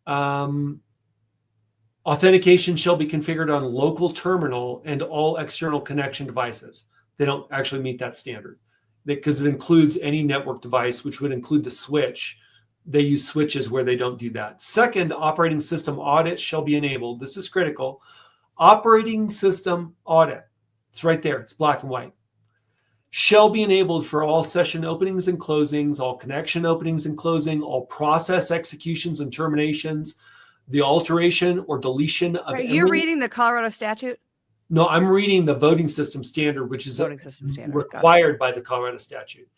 C: authentication shall be configured on local terminal and all external connection devices. They don't actually meet that standard because it includes any network device, which would include the switch. They use switches where they don't do that. Second, operating system audit shall be enabled. This is critical. Operating system audit. It's right there. It's black and white. Shall be enabled for all session openings and closings, all connection openings and closing, all process executions and terminations, the alteration or deletion of.
B: You're reading the Colorado statute?
C: No, I'm reading the voting system standard, which is required by the Colorado statute.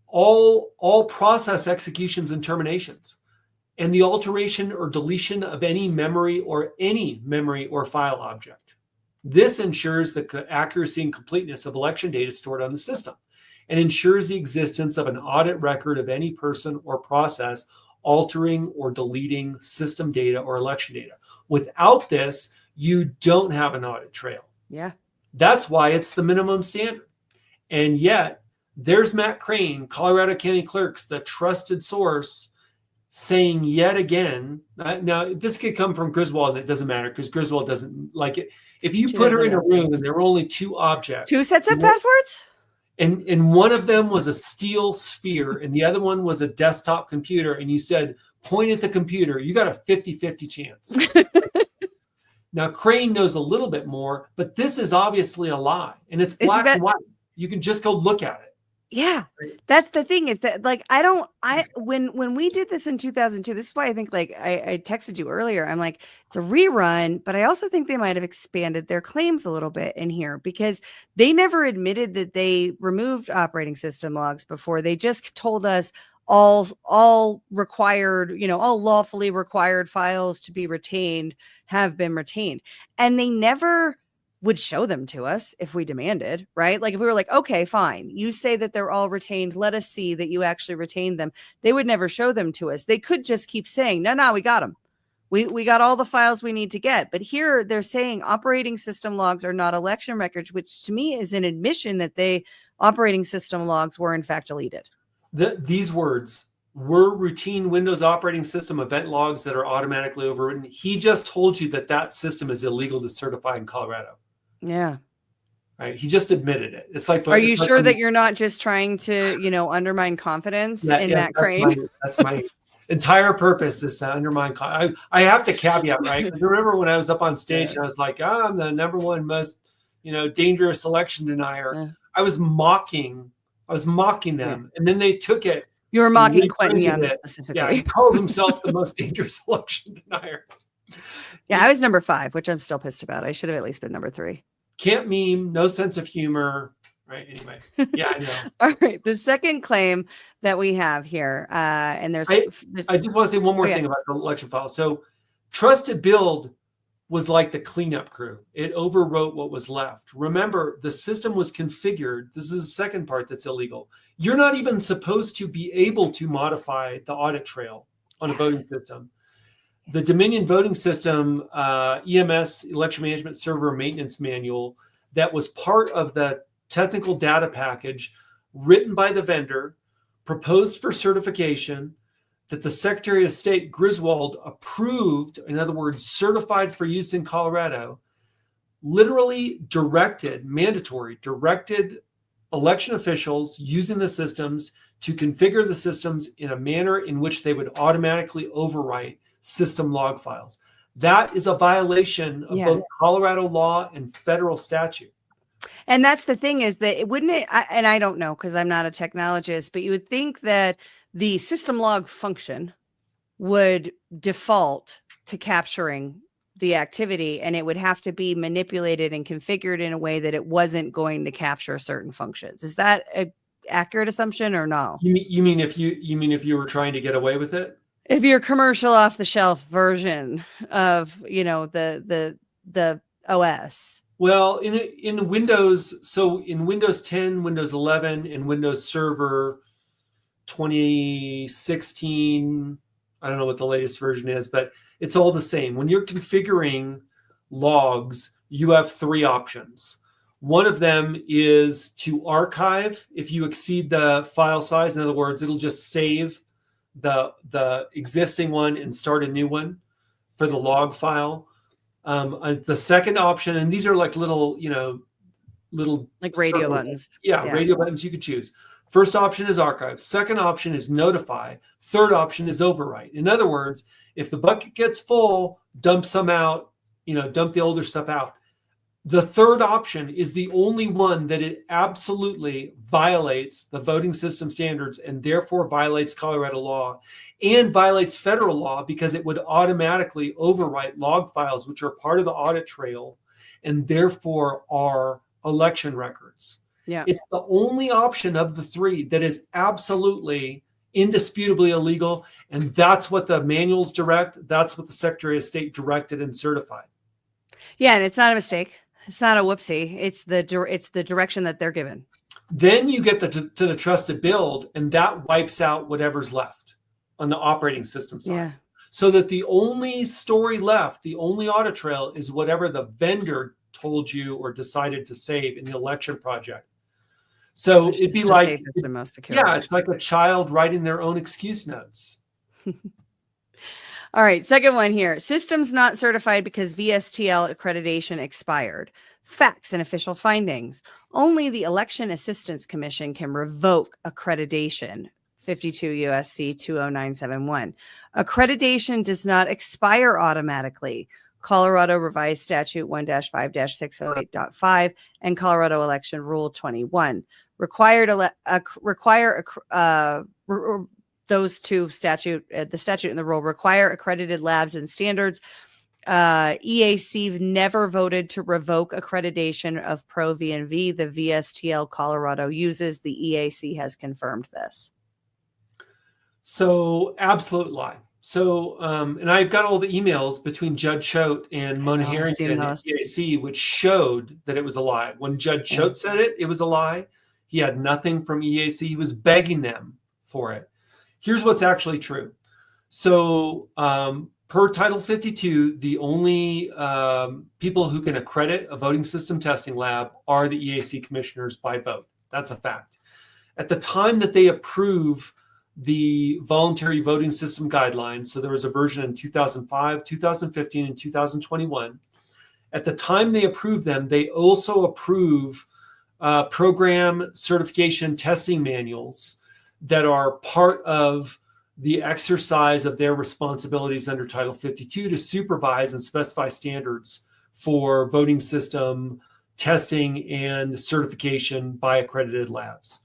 C: All process executions and terminations, and the alteration or deletion of any memory or file object. This ensures the accuracy and completeness of election data stored on the system and ensures the existence of an audit record of any person or process altering or deleting system data or election data. Without this, you don't have an audit trail.
B: Yeah.
C: That's why it's the minimum standard. And yet, there's Matt Crane, Colorado County Clerks, the trusted source, saying yet again, now this could come from Griswold and it doesn't matter because Griswold doesn't like it. If you put her in a room and there were only two objects,
B: two sets of passwords,
C: and one of them was a steel sphere and the other one was a desktop computer, and you said, point at the computer, you got a 50-50 chance. Now, Crane knows a little bit more, but this is obviously a lie, and it's black and white. You can just go look at it.
B: Yeah, that's the thing, is that like when we did this in 2002, this is why I think, like, I texted you earlier, I'm like, it's a rerun, but I also think they might have expanded their claims a little bit in here, because they never admitted that they removed operating system logs before. They just told us all required, all lawfully required files to be retained have been retained, and they never would show them to us if we demanded, right? Like if we were like, okay, fine, you say that they're all retained, let us see that you actually retained them. They would never show them to us. They could just keep saying, no, we got them. We got all the files we need to get. But here they're saying operating system logs are not election records, which to me is an admission that operating system logs were in fact deleted.
C: These words were routine Windows operating system event logs that are automatically overwritten. He just told you that system is illegal to certify in Colorado.
B: Yeah.
C: Right. He just admitted it. It's like,
B: are you sure that you're not just trying to, undermine confidence in Matt Crane?
C: That's my entire purpose, is to undermine. I have to caveat, right? Because remember when I was up on stage and I was like, I'm the number one most, dangerous election denier. Yeah. I was mocking them, and then they took it.
B: You were mocking Quentin Young specifically.
C: Yeah, he calls himself the most dangerous election denier.
B: Yeah, I was number 5, which I'm still pissed about. I should have at least been number 3.
C: Can't meme, no sense of humor. Right. Anyway. Yeah, I know.
B: All right. The second claim that we have here, and I
C: just want to say one more thing about the election file. So Trusted Build was like the cleanup crew. It overwrote what was left. Remember, the system was configured. This is the second part that's illegal. You're not even supposed to be able to modify the audit trail on a voting system. The Dominion voting system, EMS, Election Management Server Maintenance Manual, that was part of the technical data package written by the vendor, proposed for certification, that the Secretary of State Griswold approved, in other words, certified for use in Colorado, literally directed election officials using the systems to configure the systems in a manner in which they would automatically overwrite system log files. That is a violation of both Colorado law and federal statute.
B: And that's the thing, is that and I don't know because I'm not a technologist, but you would think that the system log function would default to capturing the activity, and it would have to be manipulated and configured in a way that it wasn't going to capture certain functions. Is that an accurate assumption or no?
C: You mean if you were trying to get away with it?
B: If you're commercial off the shelf version of, the OS.
C: Well, in Windows, so in Windows 10, Windows 11, and Windows Server 2016, I don't know what the latest version is, but it's all the same. When you're configuring logs, you have 3 options. One of them is to archive if you exceed the file size. In other words, it'll just save the existing one and start a new one for the log file. The second option, and these are like little like
B: radio buttons.
C: Yeah, radio buttons you could choose. First option is archive. Second option is notify. Third option is overwrite. In other words, if the bucket gets full, dump some out, dump the older stuff out. The third option is the only one that it absolutely violates the voting system standards and therefore violates Colorado law and violates federal law, because it would automatically overwrite log files, which are part of the audit trail and therefore are election records.
B: Yeah.
C: It's the only option of the 3 that is absolutely indisputably illegal. And that's what the manuals direct. That's what the Secretary of State directed and certified.
B: Yeah. And it's not a mistake. It's not a whoopsie. It's the direction that they're given.
C: Then you get to the trusted build, and that wipes out whatever's left on the operating system side.
B: Yeah.
C: So that the only story left, the only audit trail, is whatever the vendor told you or decided to save in the election project. So it'd be like,
B: the most secure.
C: Yeah, it's like a child writing their own excuse notes.
B: All right, second one here. Systems not certified because VSTL accreditation expired. Facts and official findings. Only the Election Assistance Commission can revoke accreditation. 52 USC 20971. Accreditation does not expire automatically. Colorado Revised Statute 1-5-608.5 and Colorado Election Rule 21 those two statute, the statute and the rule require accredited labs and standards. EAC never voted to revoke accreditation of Pro VNV. The VSTL Colorado uses. The EAC has confirmed this.
C: So absolute lie. So, and I've got all the emails between Judge Choate and Mona Harrington at EAC, which showed that it was a lie. When Judge Choate said it was a lie. He had nothing from EAC. He was begging them for it. Here's what's actually true. So per Title 52, the only people who can accredit a voting system testing lab are the EAC commissioners by vote. That's a fact. At the time that they approve the voluntary voting system guidelines, so there was a version in 2005, 2015, and 2021. At the time they approve them, they also approve program certification testing manuals that are part of the exercise of their responsibilities under Title 52 to supervise and specify standards for voting system testing and certification by accredited labs.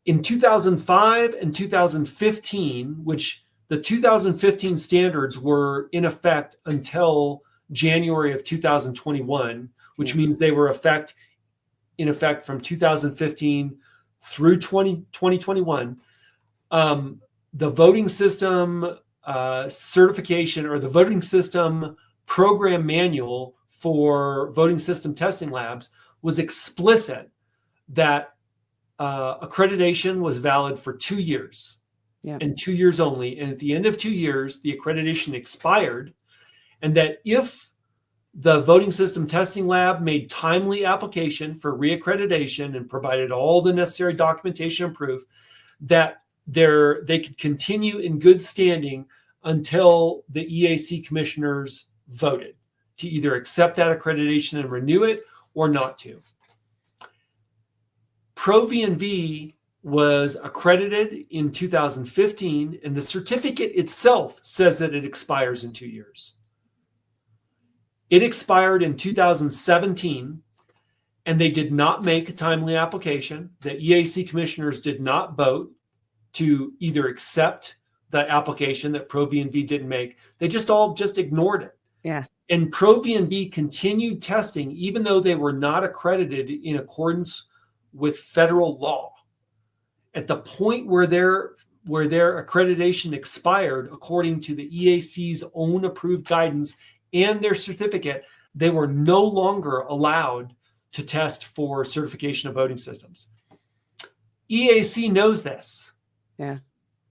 C: In 2005 and 2015, which the 2015 standards were in effect until January of 2021, which means they were in effect from 2015 through 2021, the voting system certification or the voting system program manual for voting system testing labs was explicit that accreditation was valid for 2 years and 2 years only. And at the end of 2 years, the accreditation expired, and that if the voting system testing lab made timely application for reaccreditation and provided all the necessary documentation and proof, that they could continue in good standing until the EAC commissioners voted to either accept that accreditation and renew it or not to. Pro VNV was accredited in 2015, and the certificate itself says that it expires in 2 years. It expired in 2017, and they did not make a timely application. The EAC commissioners did not vote to either accept the application that Pro VNV didn't make. They just ignored it.
B: Yeah.
C: And Pro VNV continued testing, even though they were not accredited in accordance with federal law. At the point where their accreditation expired, according to the EAC's own approved guidance and their certificate, they were no longer allowed to test for certification of voting systems. EAC knows this.
B: Yeah.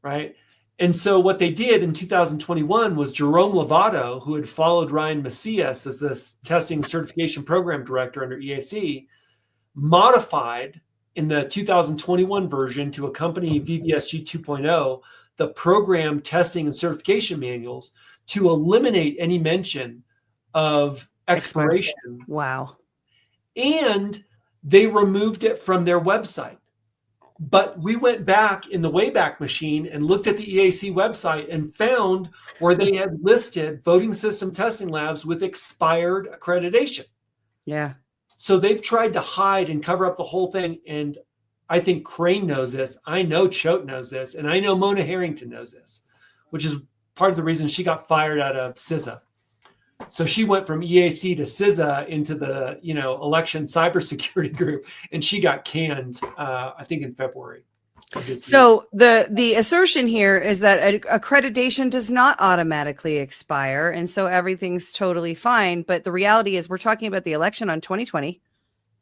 C: Right. And so what they did in 2021 was Jerome Lovato, who had followed Ryan Macias as the testing certification program director under EAC, modified in the 2021 version to accompany VVSG 2.0 the program testing and certification manuals to eliminate any mention of expiration.
B: Wow.
C: And they removed it from their website. But we went back in the Wayback Machine and looked at the EAC website and found where they had listed voting system testing labs with expired accreditation.
B: Yeah.
C: So they've tried to hide and cover up the whole thing. And I think Crane knows this. I know Choate knows this. And I know Mona Harrington knows this, which is part of the reason she got fired out of CISA. So she went from EAC to CISA into the, election cybersecurity group, and she got canned, I think in February.
B: So the assertion here is that accreditation does not automatically expire, and so everything's totally fine. But the reality is we're talking about the election on 2020,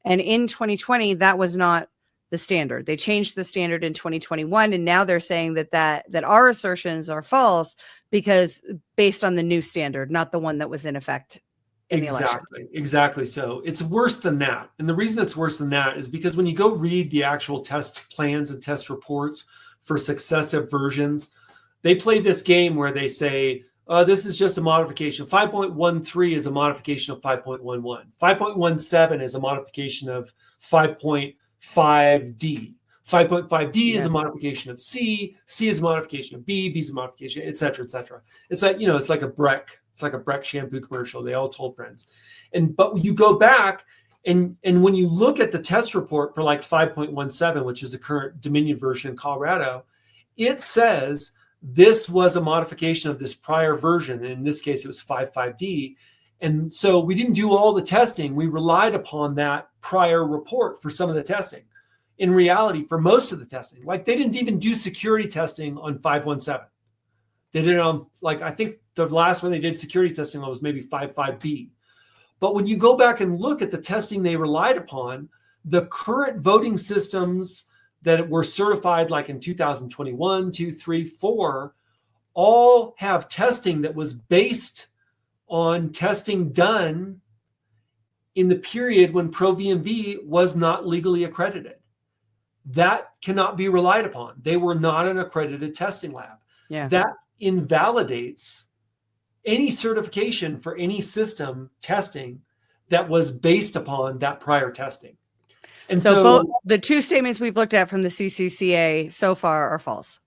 B: and in 2020, that was not the standard. They changed the standard in 2021, and now they're saying that our assertions are false because based on the new standard, not the one that was in effect in the election.
C: Exactly. So it's worse than that. And the reason it's worse than that is because when you go read the actual test plans and test reports for successive versions, they play this game where they say, this is just a modification. 5.13 is a modification of 5.11. 5.17 is a modification of 5.5D. 5.5D is a modification of C. C is a modification of B. B is a modification, et cetera, et cetera. It's like, it's like a Breck. It's like a Breck shampoo commercial. They all told friends. But you go back and when you look at the test report for like 5.17, which is the current Dominion version in Colorado, it says this was a modification of this prior version. In this case, it was 5.5D. And so we didn't do all the testing. We relied upon that prior report for some of the testing. In reality, for most of the testing, like they didn't even do security testing on 5.17. They did it on, like, I think the last one they did security testing on was maybe 5.5B. But when you go back and look at the testing they relied upon, the current voting systems that were certified like in 2021, 2, 3, 4, all have testing that was based on testing done in the period when ProVMV was not legally accredited. That cannot be relied upon. They were not an accredited testing lab.
B: Yeah.
C: That invalidates any certification for any system testing that was based upon that prior testing. And
B: so both the two statements we've looked at from the CCCA so far are false.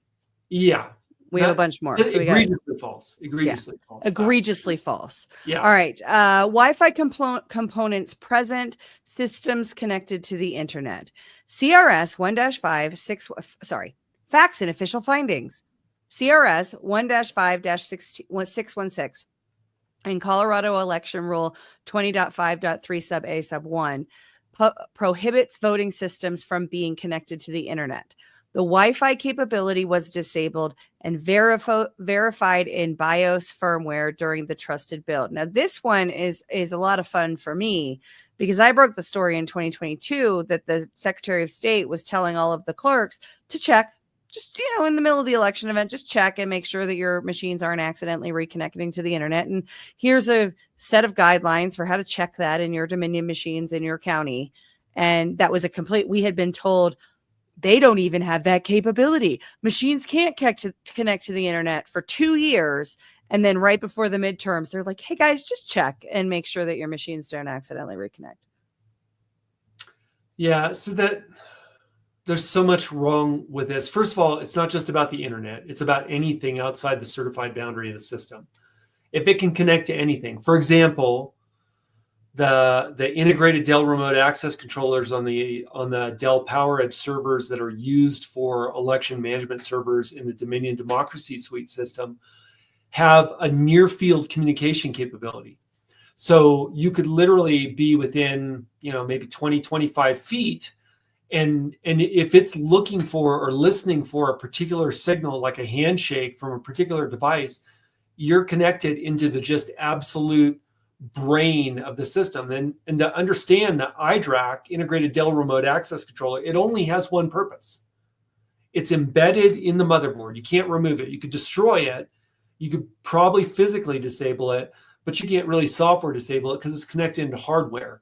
C: Yeah.
B: We have a bunch more. So
C: egregiously false. Egregiously false.
B: Egregiously false.
C: Yeah.
B: All right. Wi-Fi components present, systems connected to the internet. CRS 1-5 facts and official findings. CRS 1-5-616 and Colorado Election Rule 20.5.3 sub A sub 1 prohibits voting systems from being connected to the internet. The Wi-Fi capability was disabled and verified in BIOS firmware during the trusted build. Now, this one is a lot of fun for me because I broke the story in 2022 that the Secretary of State was telling all of the clerks to check, just, in the middle of the election event, just check and make sure that your machines aren't accidentally reconnecting to the internet. And here's a set of guidelines for how to check that in your Dominion machines in your county. And that was we had been told, they don't even have that capability. Machines can't connect to the internet for 2 years. And then right before the midterms, they're like, hey, guys, just check and make sure that your machines don't accidentally reconnect.
C: Yeah, so that there's so much wrong with this. First of all, it's not just about the internet. It's about anything outside the certified boundary of the system. If it can connect to anything, for example, the integrated Dell remote access controllers on the Dell PowerEdge servers that are used for election management servers in the Dominion Democracy Suite system have a near field communication capability. So you could literally be within, maybe 20, 25 feet. And if it's looking for or listening for a particular signal, like a handshake from a particular device, you're connected into the just absolute brain of the system. And to understand that IDRAC, integrated Dell remote access controller, it only has one purpose. It's embedded in the motherboard. You can't remove it. You could destroy it. You could probably physically disable it, but you can't really software disable it because it's connected into hardware.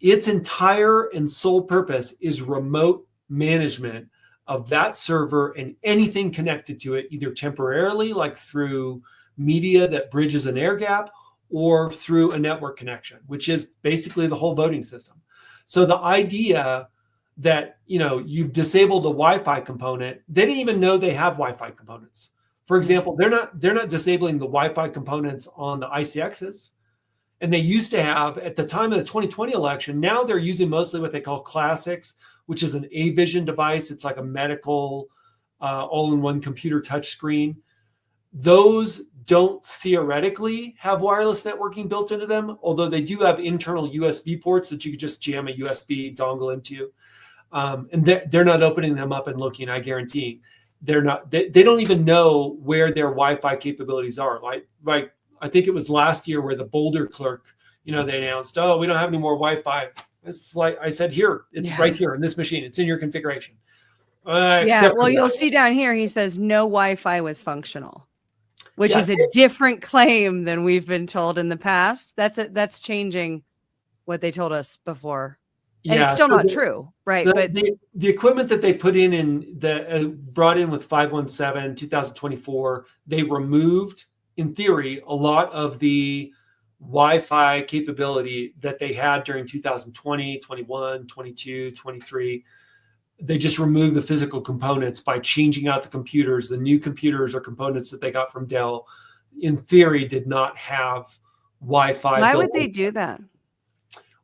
C: Its entire and sole purpose is remote management of that server and anything connected to it, either temporarily, like through media that bridges an air gap, or through a network connection, which is basically the whole voting system. So the idea that, you've disabled the Wi-Fi component, they didn't even know they have Wi-Fi components. For example, they're not disabling the Wi-Fi components on the ICXs. And they used to have, at the time of the 2020 election, now they're using mostly what they call classics, which is an A-Vision device. It's like a medical all-in-one computer touchscreen. Those don't theoretically have wireless networking built into them, although they do have internal USB ports that you could just jam a USB dongle into. And they're not opening them up and looking, I guarantee. They're not. They don't even know where their Wi-Fi capabilities are. Like I think it was last year where the Boulder clerk, they announced, oh, we don't have any more Wi-Fi. It's like I said, here, it's right here in this machine. It's in your configuration.
B: Well, you'll see down here, he says no Wi-Fi was functional, which is a different claim than we've been told in the past. That's changing what they told us before. And it's still not true, right?
C: But the equipment that they put in the brought in with 517 2024, they removed in theory, a lot of the Wi-Fi capability that they had during 2020, 21, 22, 23. They just removed the physical components by changing out the computers. The new computers or components that they got from Dell, in theory, did not have Wi-Fi.
B: Why would they do that?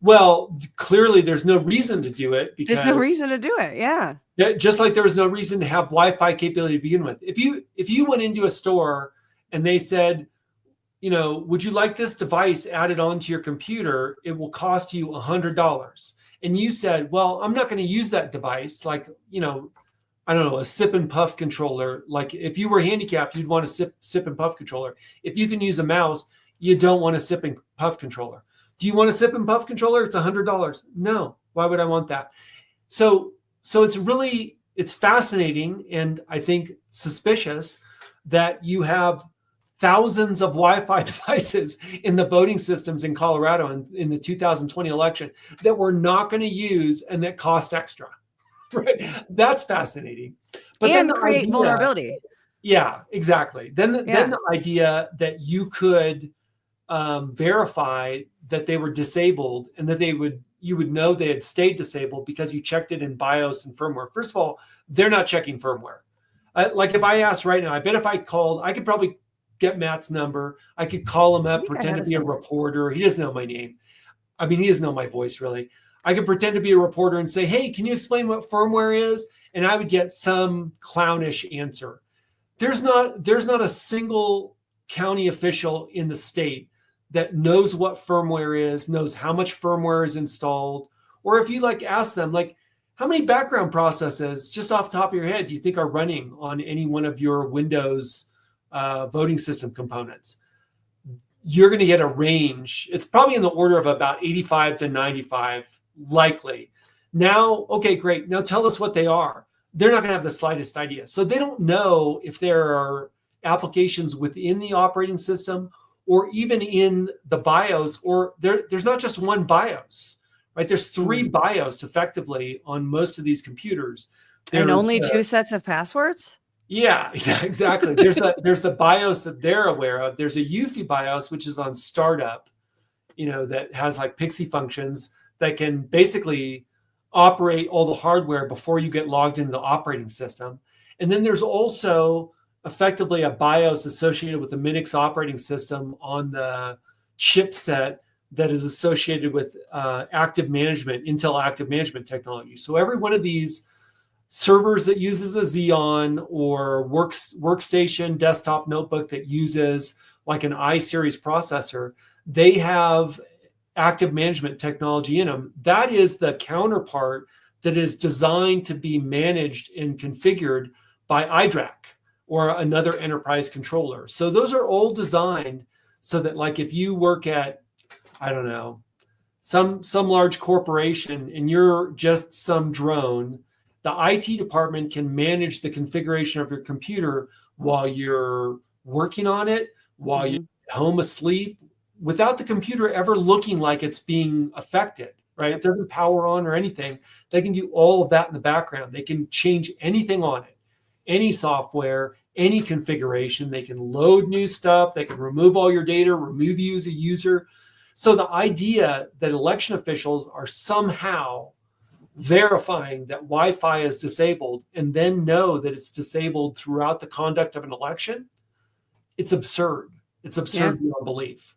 C: Well, clearly there's no reason to do it because
B: there's no reason to do it. Yeah.
C: Just like there was no reason to have Wi-Fi capability to begin with. If you went into a store and they said, would you like this device added onto your computer? It will cost you $100. And you said, well, I'm not going to use that device. Like, I don't know, a sip and puff controller. Like if you were handicapped, you'd want a sip and puff controller. If you can use a mouse, you don't want a sip and puff controller. Do you want a sip and puff controller? It's $100. No. Why would I want that? So it's fascinating and I think suspicious that you have thousands of Wi-Fi devices in the voting systems in Colorado in the 2020 election that we're not going to use and that cost extra. Right? That's fascinating. But
B: and
C: then
B: create vulnerability.
C: Yeah, exactly. Then the idea that you could verify that they were disabled and that you would know they had stayed disabled because you checked it in BIOS and firmware. First of all, they're not checking firmware. Like if I asked right now, I bet if I called, I could probably get Matt's number. I could call him up, pretend to be a reporter. He doesn't know my name. I mean, he doesn't know my voice really. I could pretend to be a reporter and say, hey, can you explain what firmware is? And I would get some clownish answer. There's not a single county official in the state that knows what firmware is, knows how much firmware is installed. Or if you ask them, how many background processes, just off the top of your head, do you think are running on any one of your Windows voting system components? You're going to get a range. It's probably in the order of about 85 to 95, likely. Now, okay, great. Now tell us what they are. They're not going to have the slightest idea. So they don't know if there are applications within the operating system or even in the BIOS, or there's not just one BIOS, right? There's 3 BIOS effectively on most of these computers.
B: And only 2 sets of passwords?
C: Yeah, exactly. There's the BIOS that they're aware of. There's a UEFI BIOS, which is on startup, that has Pixie functions that can basically operate all the hardware before you get logged into the operating system. And then there's also effectively a BIOS associated with the Minix operating system on the chipset that is associated with active management, Intel active management technology. So every one of these servers that uses a Xeon or workstation, desktop, notebook that uses an iSeries processor, they have active management technology in them. That is the counterpart that is designed to be managed and configured by iDRAC or another enterprise controller. So those are all designed so that if you work at, I don't know, some large corporation and you're just some drone, the IT department can manage the configuration of your computer while you're working on it, while you're home asleep, without the computer ever looking like it's being affected, right? It doesn't power on or anything. They can do all of that in the background. They can change anything on it, any software, any configuration. They can load new stuff. They can remove all your data, remove you as a user. So the idea that election officials are somehow verifying that Wi-Fi is disabled and then know that it's disabled throughout the conduct of an election, it's absurd. It's absurd beyond belief.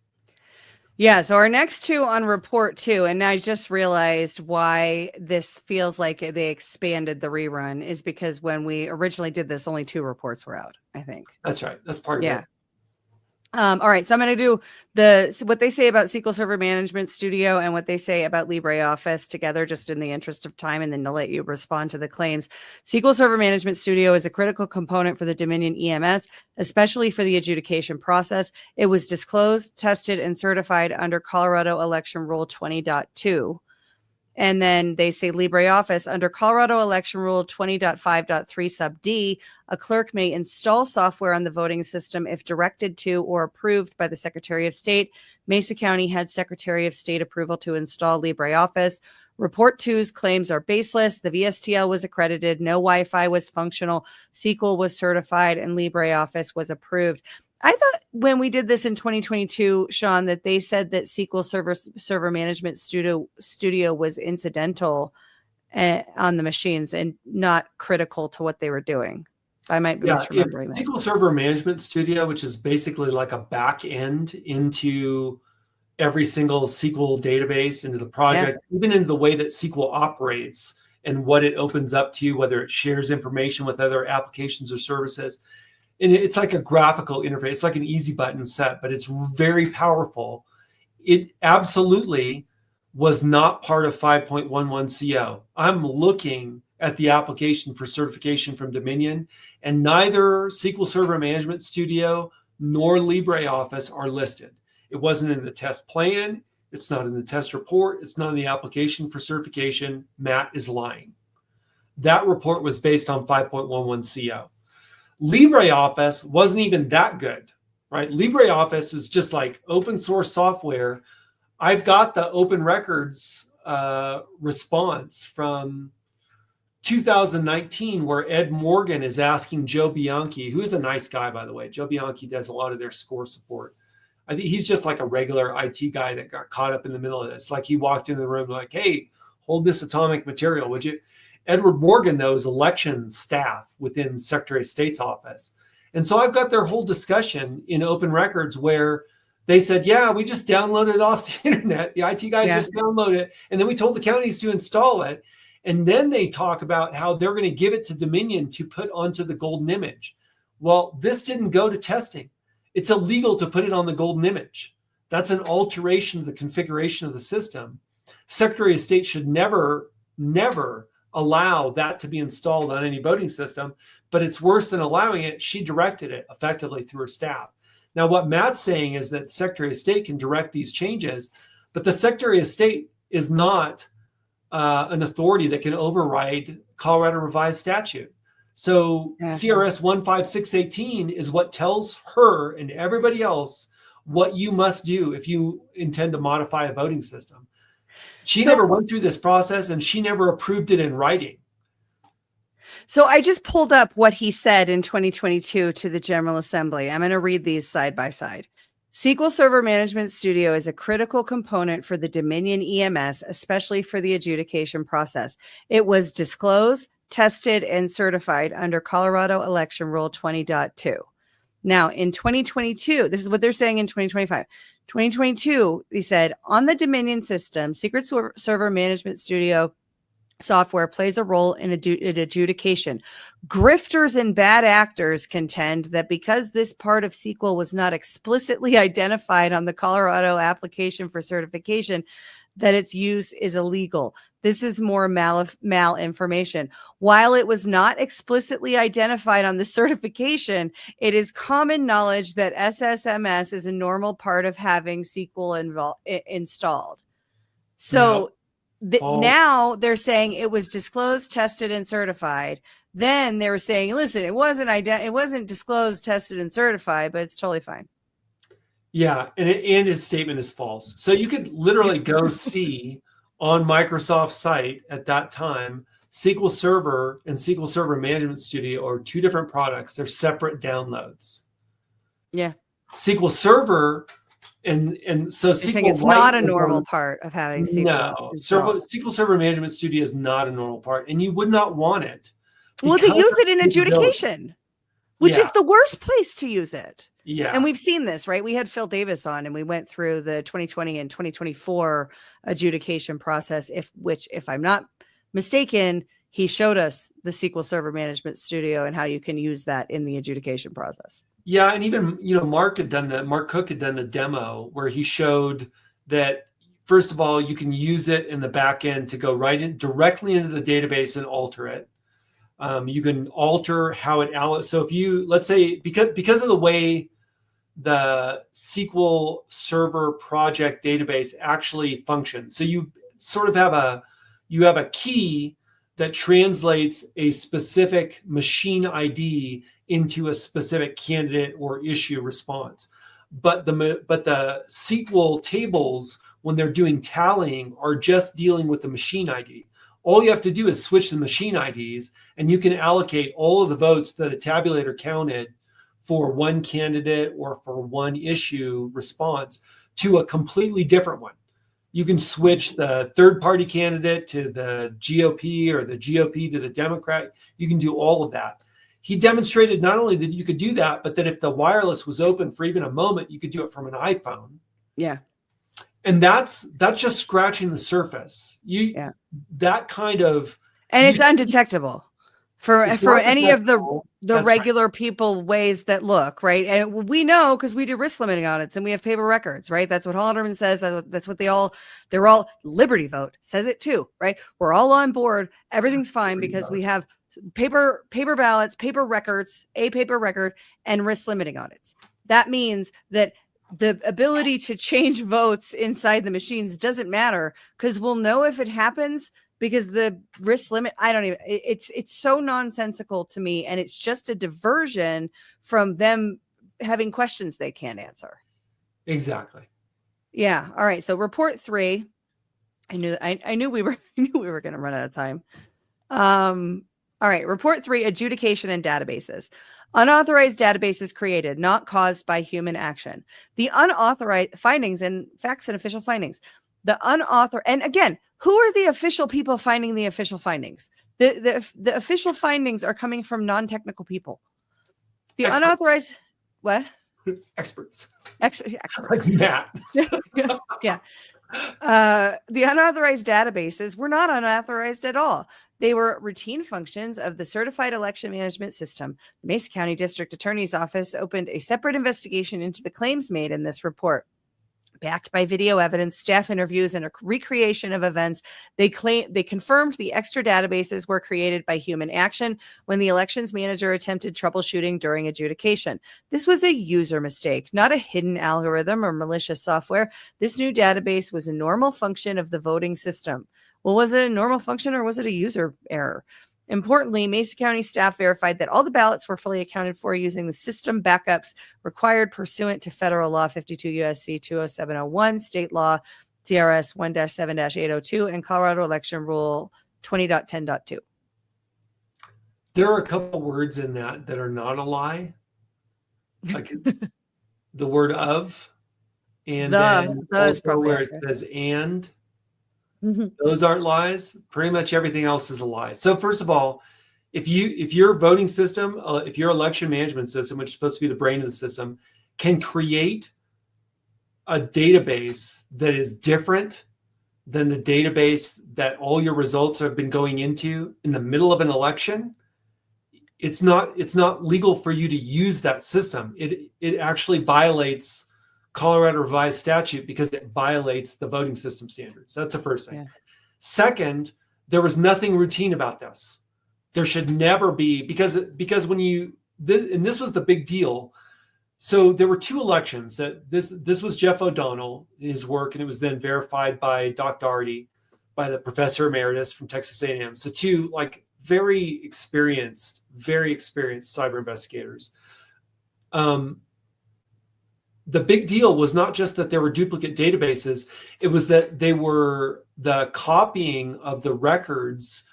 B: Yeah. So our next 2 on report 2, and I just realized why this feels like they expanded the rerun is because when we originally did this, only 2 reports were out, I think.
C: That's right. That's part of it.
B: All right. So I'm going to do what they say about SQL Server Management Studio and what they say about LibreOffice together, just in the interest of time, and then to let you respond to the claims. SQL Server Management Studio is a critical component for the Dominion EMS, especially for the adjudication process. It was disclosed, tested, and certified under Colorado Election Rule 20.2. And then they say LibreOffice under Colorado Election Rule 20.5.3 sub D, a clerk may install software on the voting system if directed to or approved by the Secretary of State. Mesa County had Secretary of State approval to install LibreOffice. Report 2's claims are baseless. The VSTL was accredited. No Wi-Fi was functional. SQL was certified and LibreOffice was approved. I thought when we did this in 2022, Shawn, that they said that SQL Server Management Studio was incidental on the machines and not critical to what they were doing. I might be misremembering that.
C: SQL Server Management Studio, which is basically like a back end into every single SQL database, into the project, even into the way that SQL operates and what it opens up to, whether it shares information with other applications or services. And it's like a graphical interface. It's like an easy button set, but it's very powerful. It absolutely was not part of 5.11 CO. I'm looking at the application for certification from Dominion, and neither SQL Server Management Studio nor LibreOffice are listed. It wasn't in the test plan. It's not in the test report. It's not in the application for certification. Matt is lying. That report was based on 5.11 CO. LibreOffice wasn't even that good, right? LibreOffice is just like open source software. I've got the open records response from 2019 where Ed Morgan is asking Joe Bianchi, who's a nice guy, by the way. Joe Bianchi does a lot of their score support. I think he's just like a regular IT guy that got caught up in the middle of this. Like he walked into the room like, hey, hold this atomic material, would you? Edward Morgan, though, is election staff within Secretary of State's office. And so I've got their whole discussion in open records where they said, yeah, we just downloaded it off the internet. The IT guys just download it. And then we told the counties to install it. And then they talk about how they're going to give it to Dominion to put onto the golden image. Well, this didn't go to testing. It's illegal to put it on the golden image. That's an alteration of the configuration of the system. Secretary of State should never allow that to be installed on any voting system, but it's worse than allowing it. She directed it effectively through her staff. Now, what Matt's saying is that Secretary of State can direct these changes, but the Secretary of State is not an authority that can override Colorado revised statute. So CRS 15618 is what tells her and everybody else what you must do if you intend to modify a voting system. She never went through this process and she never approved it in writing.
B: So I just pulled up what he said in 2022 to the General Assembly. I'm going to read these side by side. SQL Server Management Studio is a critical component for the Dominion EMS, especially for the adjudication process. It was disclosed, tested, and certified under Colorado Election Rule 20.2. Now, in 2022, this is what they're saying in 2025. 2022, he said, on the Dominion system, Secret Server Management Studio software plays a role in adjudication. Grifters and bad actors contend that because this part of SQL was not explicitly identified on the Colorado application for certification, that its use is illegal. This is more malinformation. While it was not explicitly identified on the certification, it is common knowledge that SSMS is a normal part of having SQL installed. So now they're saying it was disclosed, tested, and certified. Then they were saying, listen, it wasn't disclosed, tested, and certified, but it's totally fine.
C: Yeah, and his statement is false. So you could literally go see on Microsoft's site at that time, SQL Server and SQL Server Management Studio are two different products. They're separate downloads. Yeah. SQL Server and so SQL
B: it's not a normal part of having SQL.
C: No, SQL Server Management Studio is not a normal part, and you would not want it.
B: Well, they use it in adjudication, which is the worst place to use it. Yeah. And we've seen this, right? We had Phil Davis on and we went through the 2020 and 2024 adjudication process, which, if I'm not mistaken, he showed us the SQL Server Management Studio and how you can use that in the adjudication process.
C: Yeah. And even, Mark Cook had done the demo where he showed that, first of all, you can use it in the back end to go directly into the database and alter it. You can alter how it so if you, let's say, because of the way the SQL Server project database actually functions, so you sort of have a key that translates a specific machine ID into a specific candidate or issue response. But the SQL tables, when they're doing tallying, are just dealing with the machine ID. All you have to do is switch the machine IDs, and you can allocate all of the votes that a tabulator counted for one candidate or for one issue response to a completely different one. You can switch the third-party candidate to the GOP or the GOP to the Democrat. You can do all of that. He demonstrated not only that you could do that, but that if the wireless was open for even a moment, you could do it from an iPhone.
B: Yeah.
C: And that's just scratching the surface. That kind of,
B: and it's undetectable for any of the
C: That's
B: regular people ways that look right. And we know because we do risk limiting audits and we have paper records, right? That's what Halderman says. That's what they're all Liberty Vote says it too, right? We're all on board. Everything's fine because we have paper ballots, paper records, a paper record, and risk limiting audits. That means that the ability to change votes inside the machines doesn't matter because we'll know if it happens because the risk limit, it's so nonsensical to me. And it's just a diversion from them having questions they can't answer.
C: Exactly.
B: Yeah. All right. So report 3, I knew we were going to run out of time. All right. Report 3, adjudication and databases. Unauthorized databases created, not caused by human action. The unauthorized findings and facts and official findings. And again, who are the official people finding the official findings? The official findings are coming from non-technical people. The
C: Experts.
B: Unauthorized, what?
C: Experts.
B: Experts.
C: Like Matt.
B: Yeah. The unauthorized databases were not unauthorized at all. They were routine functions of the Certified Election Management System. The Mesa County District Attorney's Office opened a separate investigation into the claims made in this report. Backed by video evidence, staff interviews, and a recreation of events, they confirmed the extra databases were created by human action when the elections manager attempted troubleshooting during adjudication. This was a user mistake, not a hidden algorithm or malicious software. This new database was a normal function of the voting system. Well, was it a normal function or was it a user error? Importantly, Mesa County staff verified that all the ballots were fully accounted for using the system backups required pursuant to federal law 52 USC 20701, state law TRS 1-7-802, and Colorado election rule 20.10.2.
C: There are a couple words in that are not a lie. Like the word of, and then also where it says and. Those aren't lies. Pretty much everything else is a lie. So first of all, if your voting system, if your election management system, which is supposed to be the brain of the system, can create a database that is different than the database that all your results have been going into in the middle of an election, it's not legal for you to use that system. It actually violates Colorado revised statute because it violates the voting system standards. That's the first thing. Yeah. Second, there was nothing routine about this. There should never be, because when and this was the big deal. So there were 2 elections that this was Jeff O'Donnell, his work, and it was then verified by Doc Doherty, by the professor emeritus from Texas A&M. So 2 very experienced cyber investigators. The big deal was not just that there were duplicate databases, it was that the copying of the records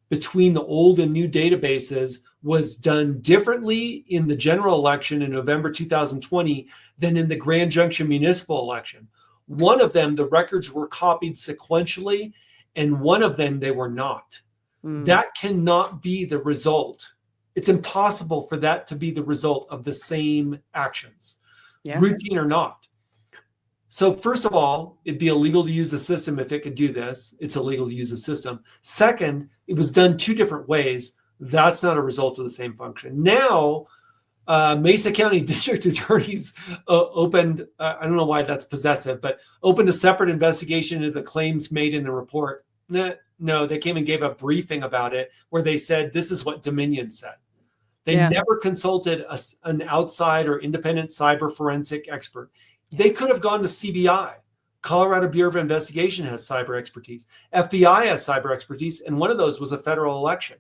C: between the old and new databases was done differently in the general election in November 2020 than in the Grand Junction municipal election. One of them, the records were copied sequentially, and one of them, they were not. That cannot be the result. It's impossible for that to be the result of the same actions. Yeah. Routine or not. So first of all, it'd be illegal to use the system if it could do this. It's illegal to use the system. Second, it was done 2 different ways. That's not a result of the same function. Now, Mesa County District Attorneys opened, I don't know why that's possessive, but opened a separate investigation into the claims made in the report. No, they came and gave a briefing about it where they said, this is what Dominion said. They never consulted an outside or independent cyber forensic expert. They could have gone to CBI. Colorado Bureau of Investigation has cyber expertise. FBI has cyber expertise, and one of those was a federal election.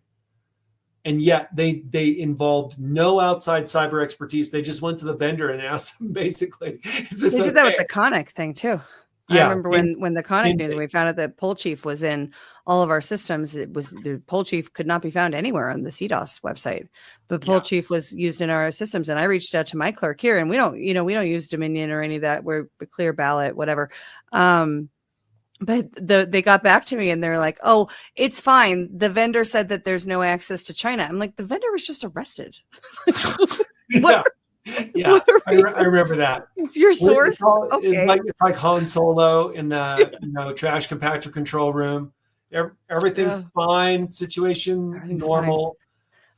C: And yet they involved no outside cyber expertise. They just went to the vendor and asked them basically, is this okay?
B: They did that with the Conic thing too. I
C: Yeah.
B: remember when the Conic days,
C: thing.
B: when we found out that Poll Chief was in all of our systems, the Poll Chief could not be found anywhere on the CDOS website, but Poll Chief was used in our systems. And I reached out to my clerk here, and we don't use Dominion or any of that. We're clear ballot, whatever. But they got back to me and they're like, "Oh, it's fine. The vendor said that there's no access to China." I'm like, the vendor was just arrested.
C: Yeah. Yeah, I remember that.
B: It's your source.
C: It's like Han Solo in the trash compactor control room. Everything's fine. Situation normal.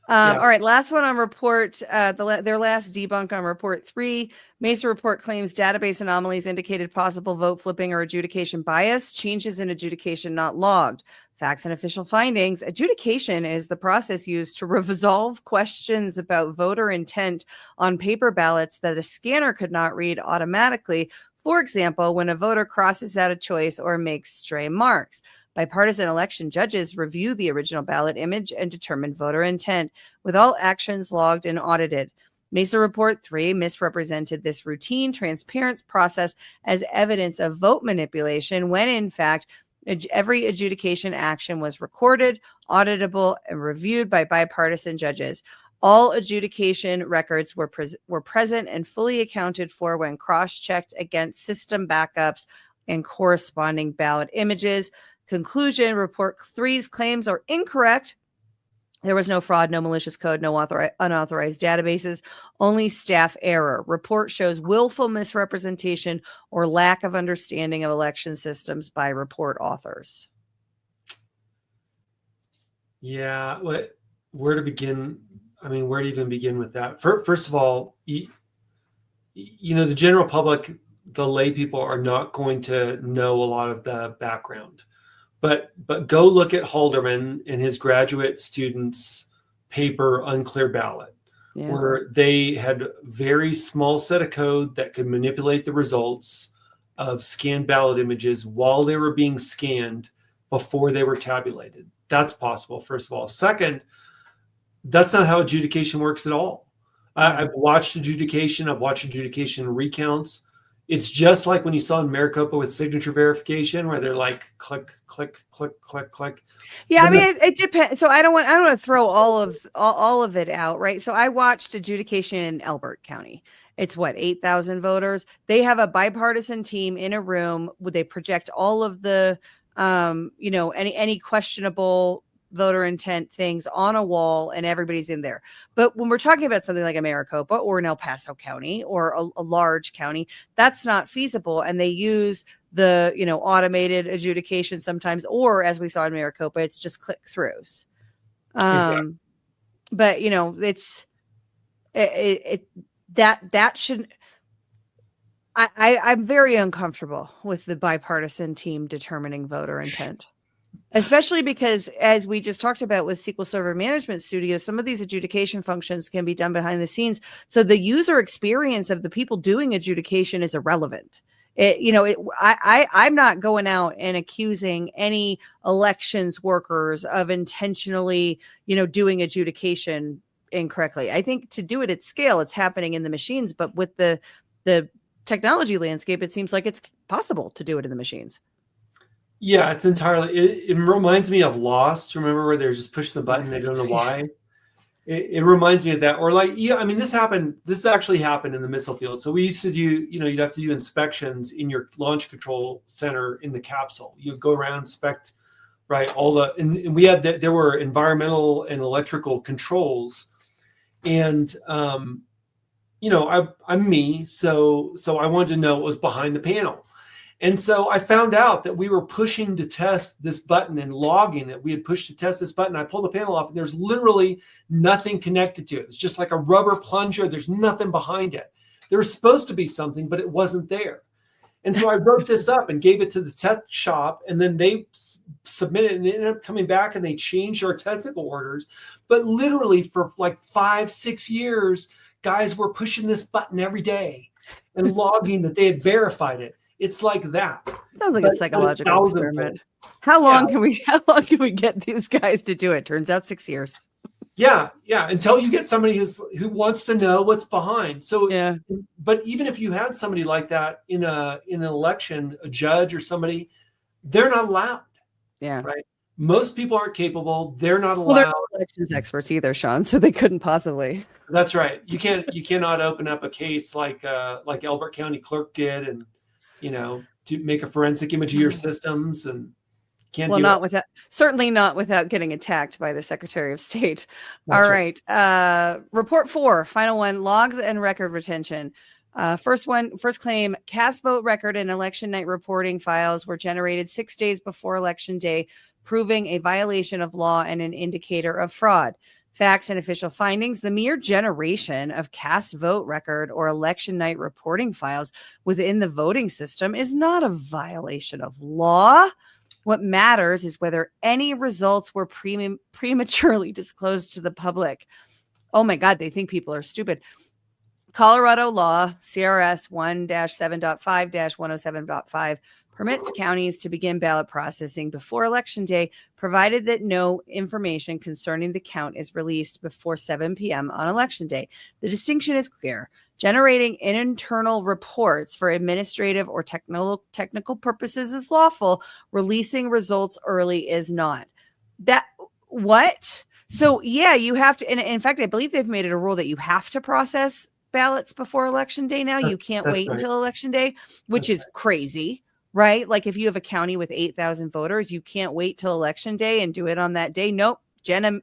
B: All right, last one on report. Their last debunk on report 3. Mesa report claims database anomalies indicated possible vote flipping or adjudication bias. Changes in adjudication not logged. Facts and official findings. Adjudication is the process used to resolve questions about voter intent on paper ballots that a scanner could not read automatically. For example, when a voter crosses out a choice or makes stray marks. Bipartisan election judges review the original ballot image and determine voter intent, with all actions logged and audited. Mesa Report 3 misrepresented this routine, transparent process as evidence of vote manipulation, when in fact, every adjudication action was recorded, auditable, and reviewed by bipartisan judges. All adjudication records were present and fully accounted for when cross-checked against system backups and corresponding ballot images. Conclusion, Report 3's claims are incorrect. There was no fraud, no malicious code, no unauthorized databases, only staff error. Report shows willful misrepresentation or lack of understanding of election systems by report authors.
C: Yeah, where to begin? I mean, where to even begin with that? First of all, the general public, the lay people are not going to know a lot of the background. But go look at Halderman and his graduate students' paper Unclear Ballot, where they had very small set of code that could manipulate the results of scanned ballot images while they were being scanned before they were tabulated. That's possible, first of all. Second, that's not how adjudication works at all. I've watched adjudication. I've watched adjudication recounts. It's just like when you saw in Maricopa with signature verification, where they're like click, click, click, click, click.
B: Yeah, I mean, it depends. So I don't want to throw all of it out, right? So I watched adjudication in Elbert County. It's 8,000 voters. They have a bipartisan team in a room where they project all of the, any questionable voter intent things on a wall, and everybody's in there. But when we're talking about something like a Maricopa or an El Paso County or a large county, that's not feasible. And they use the, automated adjudication sometimes, or as we saw in Maricopa, it's just click throughs. Exactly. But that should, I'm very uncomfortable with the bipartisan team determining voter intent. Especially because, as we just talked about with SQL Server Management Studio, some of these adjudication functions can be done behind the scenes. So the user experience of the people doing adjudication is irrelevant. I'm not going out and accusing any elections workers of intentionally, doing adjudication incorrectly. I think to do it at scale, it's happening in the machines. But with the technology landscape, it seems like it's possible to do it in the machines.
C: Yeah, it's entirely. It reminds me of Lost. Remember where they're just pushing the button? They don't know why. It reminds me of that. Or this happened. This actually happened in the missile field. So we used to do. You'd have to do inspections in your launch control center in the capsule. You'd go around, inspect, right? And we had there were environmental and electrical controls, and I'm me, so I wanted to know what was behind the panel. And so I found out that we were pushing to test this button and logging it. We had pushed to test this button. I pulled the panel off, and there's literally nothing connected to it. It's just like a rubber plunger. There's nothing behind it. There was supposed to be something, but it wasn't there. And so I wrote this up and gave it to the tech shop, and then they submitted it, and it ended up coming back, and they changed our technical orders. But literally for 5-6 years, guys were pushing this button every day and logging that they had verified it. It's like that.
B: Sounds like a psychological experiment. How long can we get these guys to do it? Turns out 6 years.
C: Yeah, until you get somebody who wants to know what's behind. So,
B: Yeah.
C: but even if you had somebody like that in an election, a judge or somebody, they're not allowed.
B: Yeah.
C: Right. Most people aren't capable. They're not
B: Well, they're
C: allowed.
B: not elections experts either, Shawn, so they couldn't possibly.
C: That's right. You cannot open up a case like Elbert County Clerk did, and to make a forensic image of your systems, and can't
B: Well,
C: do
B: not
C: it.
B: without, certainly not without getting attacked by the Secretary of State.
C: That's
B: All right. Report 4, final one, logs and record retention. First claim, cast vote record and election night reporting files were generated 6 days before election day, proving a violation of law and an indicator of fraud. Facts and official findings, the mere generation of cast vote record or election night reporting files within the voting system is not a violation of law. What matters is whether any results were prematurely disclosed to the public. Oh my God, they think people are stupid. Colorado law, CRS 1-7.5-107.5, permits counties to begin ballot processing before Election Day, provided that no information concerning the count is released before 7 p.m. on Election Day. The distinction is clear. Generating internal reports for administrative or technical purposes is lawful. Releasing results early is not. What? So, yeah, you have to. And in fact, I believe they've made it a rule that you have to process ballots before Election Day now. You can't wait until Election Day, which is crazy, right? Like if you have a county with 8,000 voters, you can't wait till Election Day and do it on that day. Nope. Jenna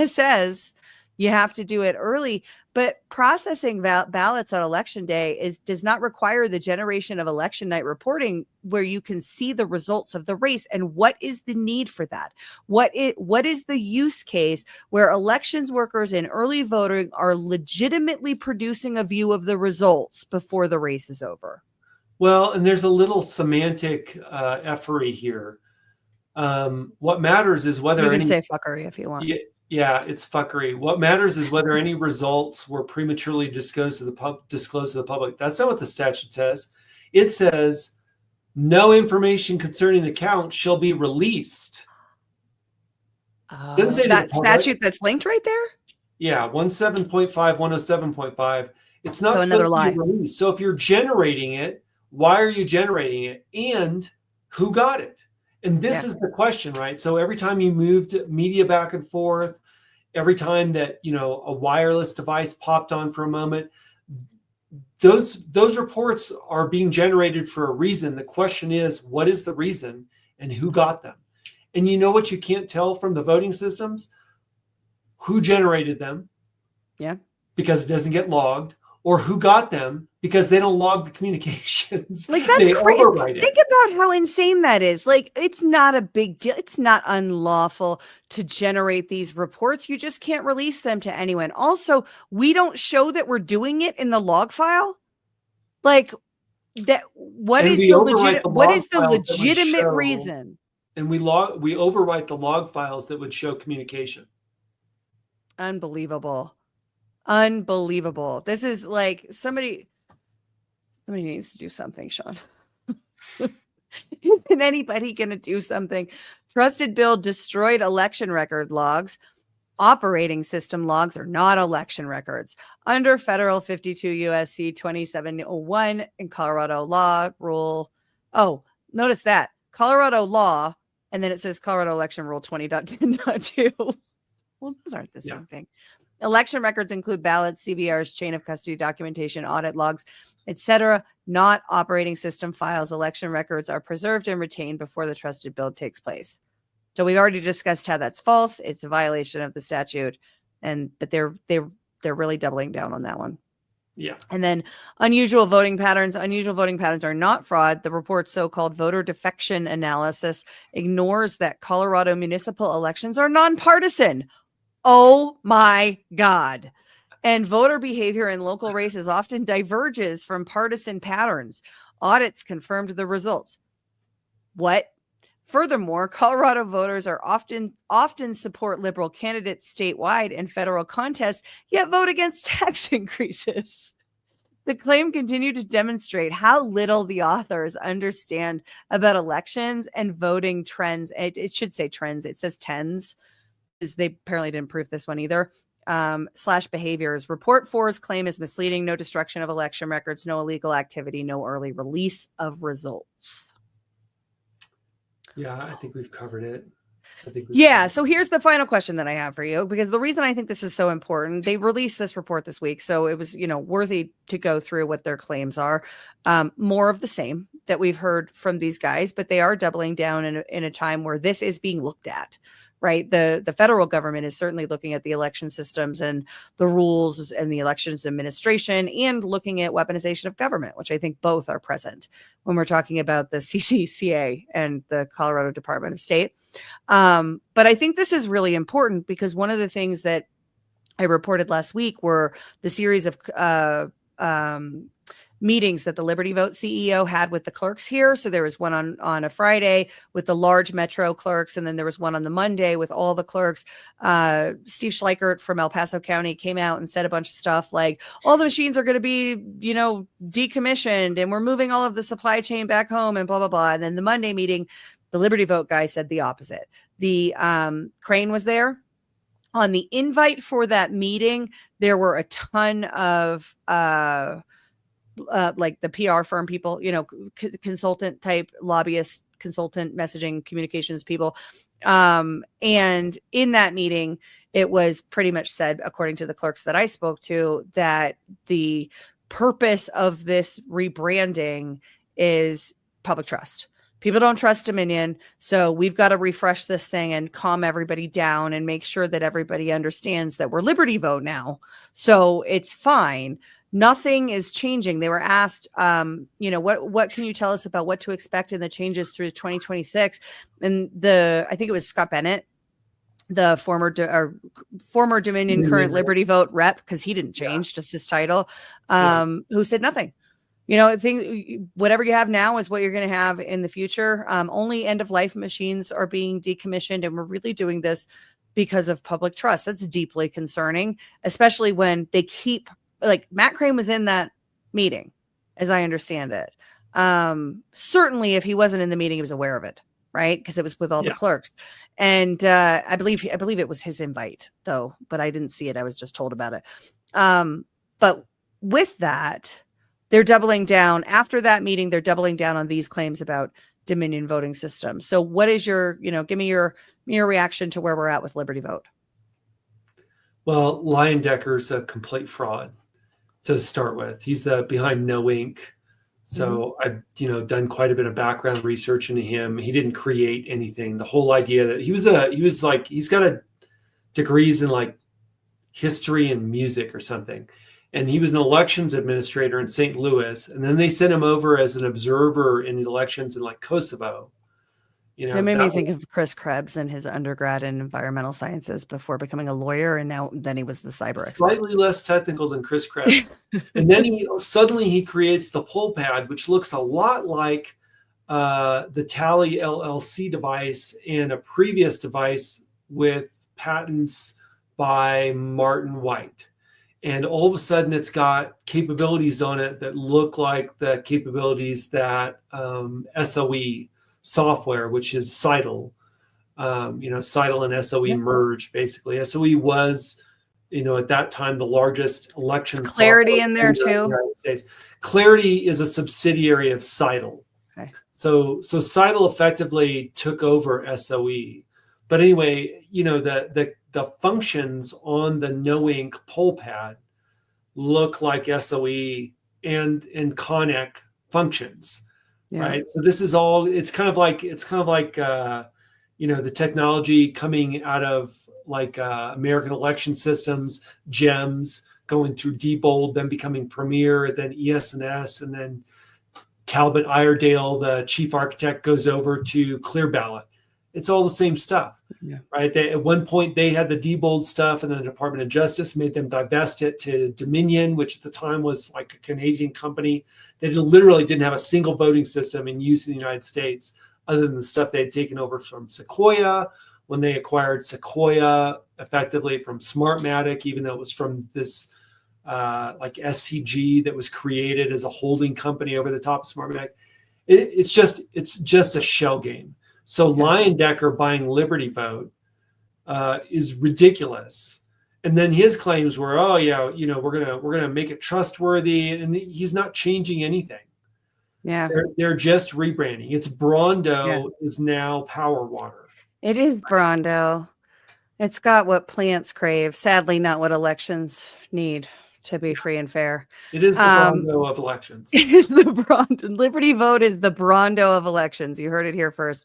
B: says you have to do it early, but processing ballots on Election Day does not require the generation of election night reporting where you can see the results of the race. And what is the need for that? What is the use case where elections workers and early voting are legitimately producing a view of the results before the race is over?
C: Well, and there's a little semantic effery here. What matters is whether
B: you can say fuckery if you want.
C: Yeah, it's fuckery. What matters is whether any results were prematurely disclosed to the public. That's not what the statute says. It says no information concerning the count shall be released. Doesn't say
B: that statute that's linked right there?
C: Yeah, 17.5, 107.5. It's not
B: another
C: supposed to
B: lie.
C: be released. So if you're generating it, why are you generating it? And who got it? And this is the question, right? So every time you moved media back and forth, every time that, a wireless device popped on for a moment, those reports are being generated for a reason. The question is, what is the reason and who got them? And you know what you can't tell from the voting systems? Who generated them?
B: Yeah.
C: Because it doesn't get logged. Or who got them because they don't log the communications.
B: Like, that's crazy. Think about how insane that is. Like, it's not a big deal. It's not unlawful to generate these reports. You just can't release them to anyone. Also, we don't show that we're doing it in the log file. Like, that. What is the legitimate reason?
C: And we overwrite the log files that would show communication.
B: Unbelievable. This is like somebody needs to do something, Shawn. Isn't anybody going to do something? Trusted Bill destroyed election record logs. Operating system logs are not election records. Under federal 52 USC 2701 and Colorado law rule. Oh, notice that. Colorado law, and then it says Colorado election rule 20.10.2. Well, those aren't the same thing. Election records include ballots, CVRs, chain of custody documentation, audit logs, etc., not operating system files. Election records are preserved and retained before the trusted build takes place. So we've already discussed how that's false. It's a violation of the statute, but they're really doubling down on that one.
C: Yeah.
B: And then unusual voting patterns. Unusual voting patterns are not fraud. The report's so-called voter defection analysis ignores that Colorado municipal elections are nonpartisan. Oh my God. And voter behavior in local races often diverges from partisan patterns. Audits confirmed the results. What? Furthermore, Colorado voters are often support liberal candidates statewide and federal contests, yet vote against tax increases. The claim continued to demonstrate how little the authors understand about elections and voting trends. It should say trends. It says tens. they apparently didn't proof this one either. Slash behaviors. Report 4's claim is misleading. No destruction of election records, no illegal activity, no early release of results.
C: Yeah, I think we've covered it.
B: So here's the final question that I have for you, because the reason I think this is so important, they released this report this week, so it was, worthy to go through what their claims are. More of the same that we've heard from these guys, but they are doubling down in a time where this is being looked at, right? The federal government is certainly looking at the election systems and the rules and the elections administration, and looking at weaponization of government, which I think both are present when we're talking about the CCCA and the Colorado Department of State. But I think this is really important, because one of the things that I reported last week were the series of meetings that the Liberty Vote CEO had with the clerks here. So there was one on a Friday with the large metro clerks, and then there was one on the Monday with all the clerks. Steve Schleichert from El Paso County came out and said a bunch of stuff like, all the machines are going to be, decommissioned, and we're moving all of the supply chain back home, and blah, blah, blah. And then the Monday meeting, the Liberty Vote guy said the opposite. The Crane was there. On the invite for that meeting, there were a ton of like the PR firm people, consultant type, lobbyist, consultant, messaging, communications people. And in that meeting, it was pretty much said, according to the clerks that I spoke to, that the purpose of this rebranding is public trust. People don't trust Dominion, so we've got to refresh this thing and calm everybody down and make sure that everybody understands that we're Liberty Vote now. So it's fine. Nothing is changing. They were asked, what can you tell us about what to expect in the changes through 2026? And I think it was Scott Bennett, the former Dominion, current Liberty Vote rep, because he didn't change, just his title, who said nothing. I think whatever you have now is what you're going to have in the future. Only end of life machines are being decommissioned, and we're really doing this because of public trust. That's deeply concerning, especially when they keep, like, Matt Crane was in that meeting, as I understand it. Certainly, if he wasn't in the meeting, he was aware of it, right? Because it was with all the clerks. And I believe it was his invite, though, but I didn't see it. I was just told about it. But with that, they're doubling down. After that meeting, they're doubling down on these claims about Dominion voting system. So what is your, give me your reaction to where we're at with Liberty Vote?
C: Well, Decker's a complete fraud to start with. He's the behind No Ink. So I've, done quite a bit of background research into him. He didn't create anything. The whole idea that he's got degrees in like history and music or something. And he was an elections administrator in St. Louis. And then they sent him over as an observer in the elections in like Kosovo.
B: That made me think of Chris Krebs and his undergrad in environmental sciences before becoming a lawyer. And then he was the cyber expert.
C: Slightly less technical than Chris Krebs. And then he creates the poll pad, which looks a lot like the Tally LLC device and a previous device with patents by Martin White. And all of a sudden, it's got capabilities on it that look like the capabilities that SOE software, which is Seidel, Seidel and SOE merged, basically. SOE was, at that time, the largest election.
B: Clarity in there too.
C: United States. Clarity is a subsidiary of Seidel.
B: Okay.
C: So Seidel effectively took over SOE. But anyway, the functions on the No Ink poll pad look like SOE and Connect functions, right? So this is all. It's kind of like the technology coming out of like American election systems, GEMS going through Diebold, then becoming Premier, then ES&S, and then Talbot Iredale, the chief architect, goes over to Clear Ballot. It's all the same stuff, right? At one point, they had the Diebold stuff, and then the Department of Justice made them divest it to Dominion, which at the time was like a Canadian company. They literally didn't have a single voting system in use in the United States, other than the stuff they had taken over from Sequoia, when they acquired Sequoia effectively from Smartmatic, even though it was from this like SCG that was created as a holding company over the top of Smartmatic. It's just a shell game. So Decker buying Liberty Vote is ridiculous. And then his claims were, oh yeah, we're gonna make it trustworthy, and he's not changing anything.
B: Yeah,
C: they're just rebranding. It's Brawndo is now Power Water.
B: it is Brawndo. It's got what plants crave. Sadly, not what elections need to be free and fair.
C: It is the Brawndo of elections.
B: It is the Brawndo. Liberty Vote is the Brawndo of elections. You heard it here first.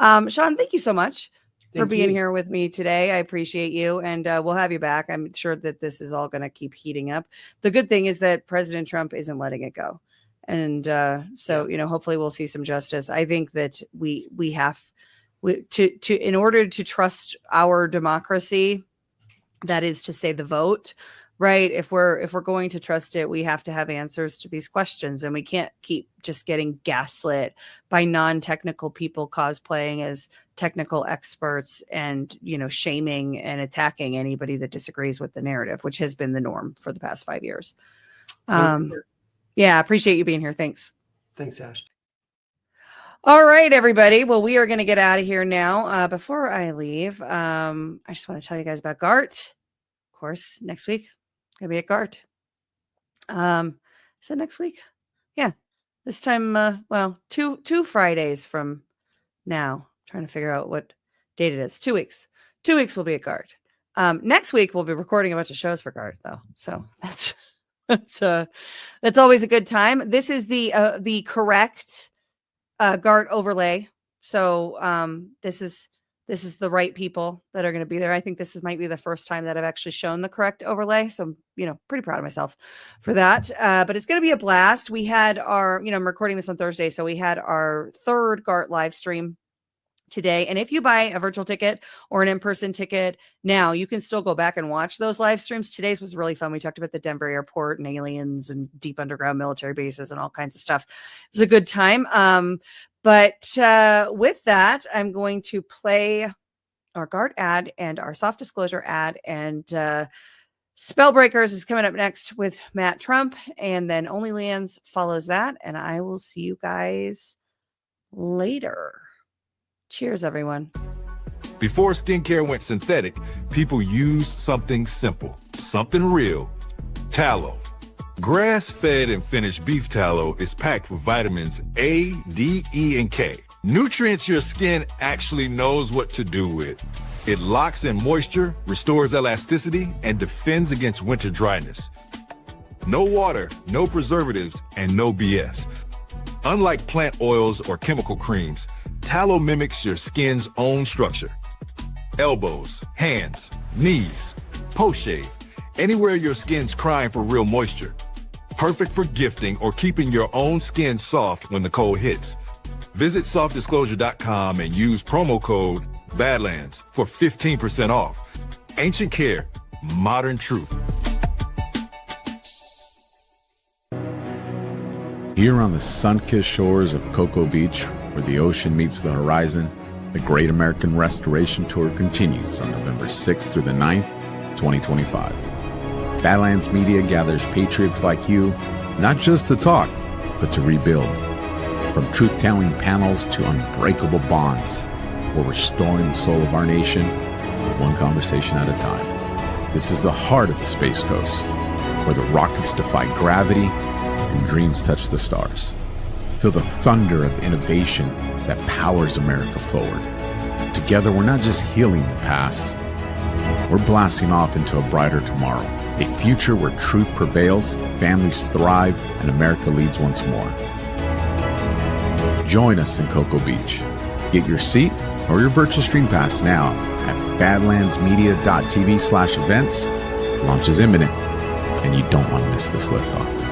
B: Shawn, thank you so much for being here with me today. I appreciate you, and we'll have you back. I'm sure that this is all going to keep heating up. The good thing is that President Trump isn't letting it go. And so, hopefully we'll see some justice. I think that we have to in order to trust our democracy, that is to say the vote, right? If we're going to trust it, we have to have answers to these questions, and we can't keep just getting gaslit by non-technical people cosplaying as technical experts and, shaming and attacking anybody that disagrees with the narrative, which has been the norm for the past 5 years. Yeah, appreciate you being here. Thanks.
C: Thanks, Ashe.
B: All right, everybody. Well, we are going to get out of here now. Before I leave, I just want to tell you guys about GART. Of course, next week, going to be at GART. Is it next week? Yeah. This time, two Fridays from now. I'm trying to figure out what date it is. 2 weeks. 2 weeks we'll be at GART. Next week, we'll be recording a bunch of shows for GART, though. So that's always a good time. This is the correct GART overlay. So this is the right people that are going to be there. I think might be the first time that I've actually shown the correct overlay. So I'm, pretty proud of myself for that. But it's going to be a blast. We had our, I'm recording this on Thursday. So we had our third GART live stream today. And if you buy a virtual ticket or an in-person ticket now, you can still go back and watch those live streams. Today's was really fun. We talked about the Denver airport and aliens and deep underground military bases and all kinds of stuff. It was a good time. But with that, I'm going to play our GART ad and our soft disclosure ad, and Spellbreakers is coming up next with Matt Trump, and then Only Lands follows that. And I will see you guys later. Cheers, everyone.
D: Before skincare went synthetic, people used something simple, something real: tallow. Grass-fed and finished beef tallow is packed with vitamins A, D, E, and K. Nutrients your skin actually knows what to do with. It locks in moisture, restores elasticity, and defends against winter dryness. No water, no preservatives, and no BS. Unlike plant oils or chemical creams, tallow mimics your skin's own structure. Elbows, hands, knees, post-shave, anywhere your skin's crying for real moisture. Perfect for gifting or keeping your own skin soft when the cold hits. Visit softdisclosure.com and use promo code Badlands for 15% off. Ancient care, modern truth.
E: Here on the sun-kissed shores of Cocoa Beach, where the ocean meets the horizon, the Great American Restoration Tour continues on November 6th through the 9th, 2025. Badlands Media gathers patriots like you, not just to talk, but to rebuild. From truth-telling panels to unbreakable bonds, we're restoring the soul of our nation, one conversation at a time. This is the heart of the Space Coast, where the rockets defy gravity and dreams touch the stars. Feel the thunder of innovation that powers America forward. Together, we're not just healing the past, we're blasting off into a brighter tomorrow. A future where truth prevails, families thrive, and America leads once more. Join us in Cocoa Beach. Get your seat or your virtual stream pass now at badlandsmedia.tv/events. Launch is imminent, and you don't want to miss this liftoff.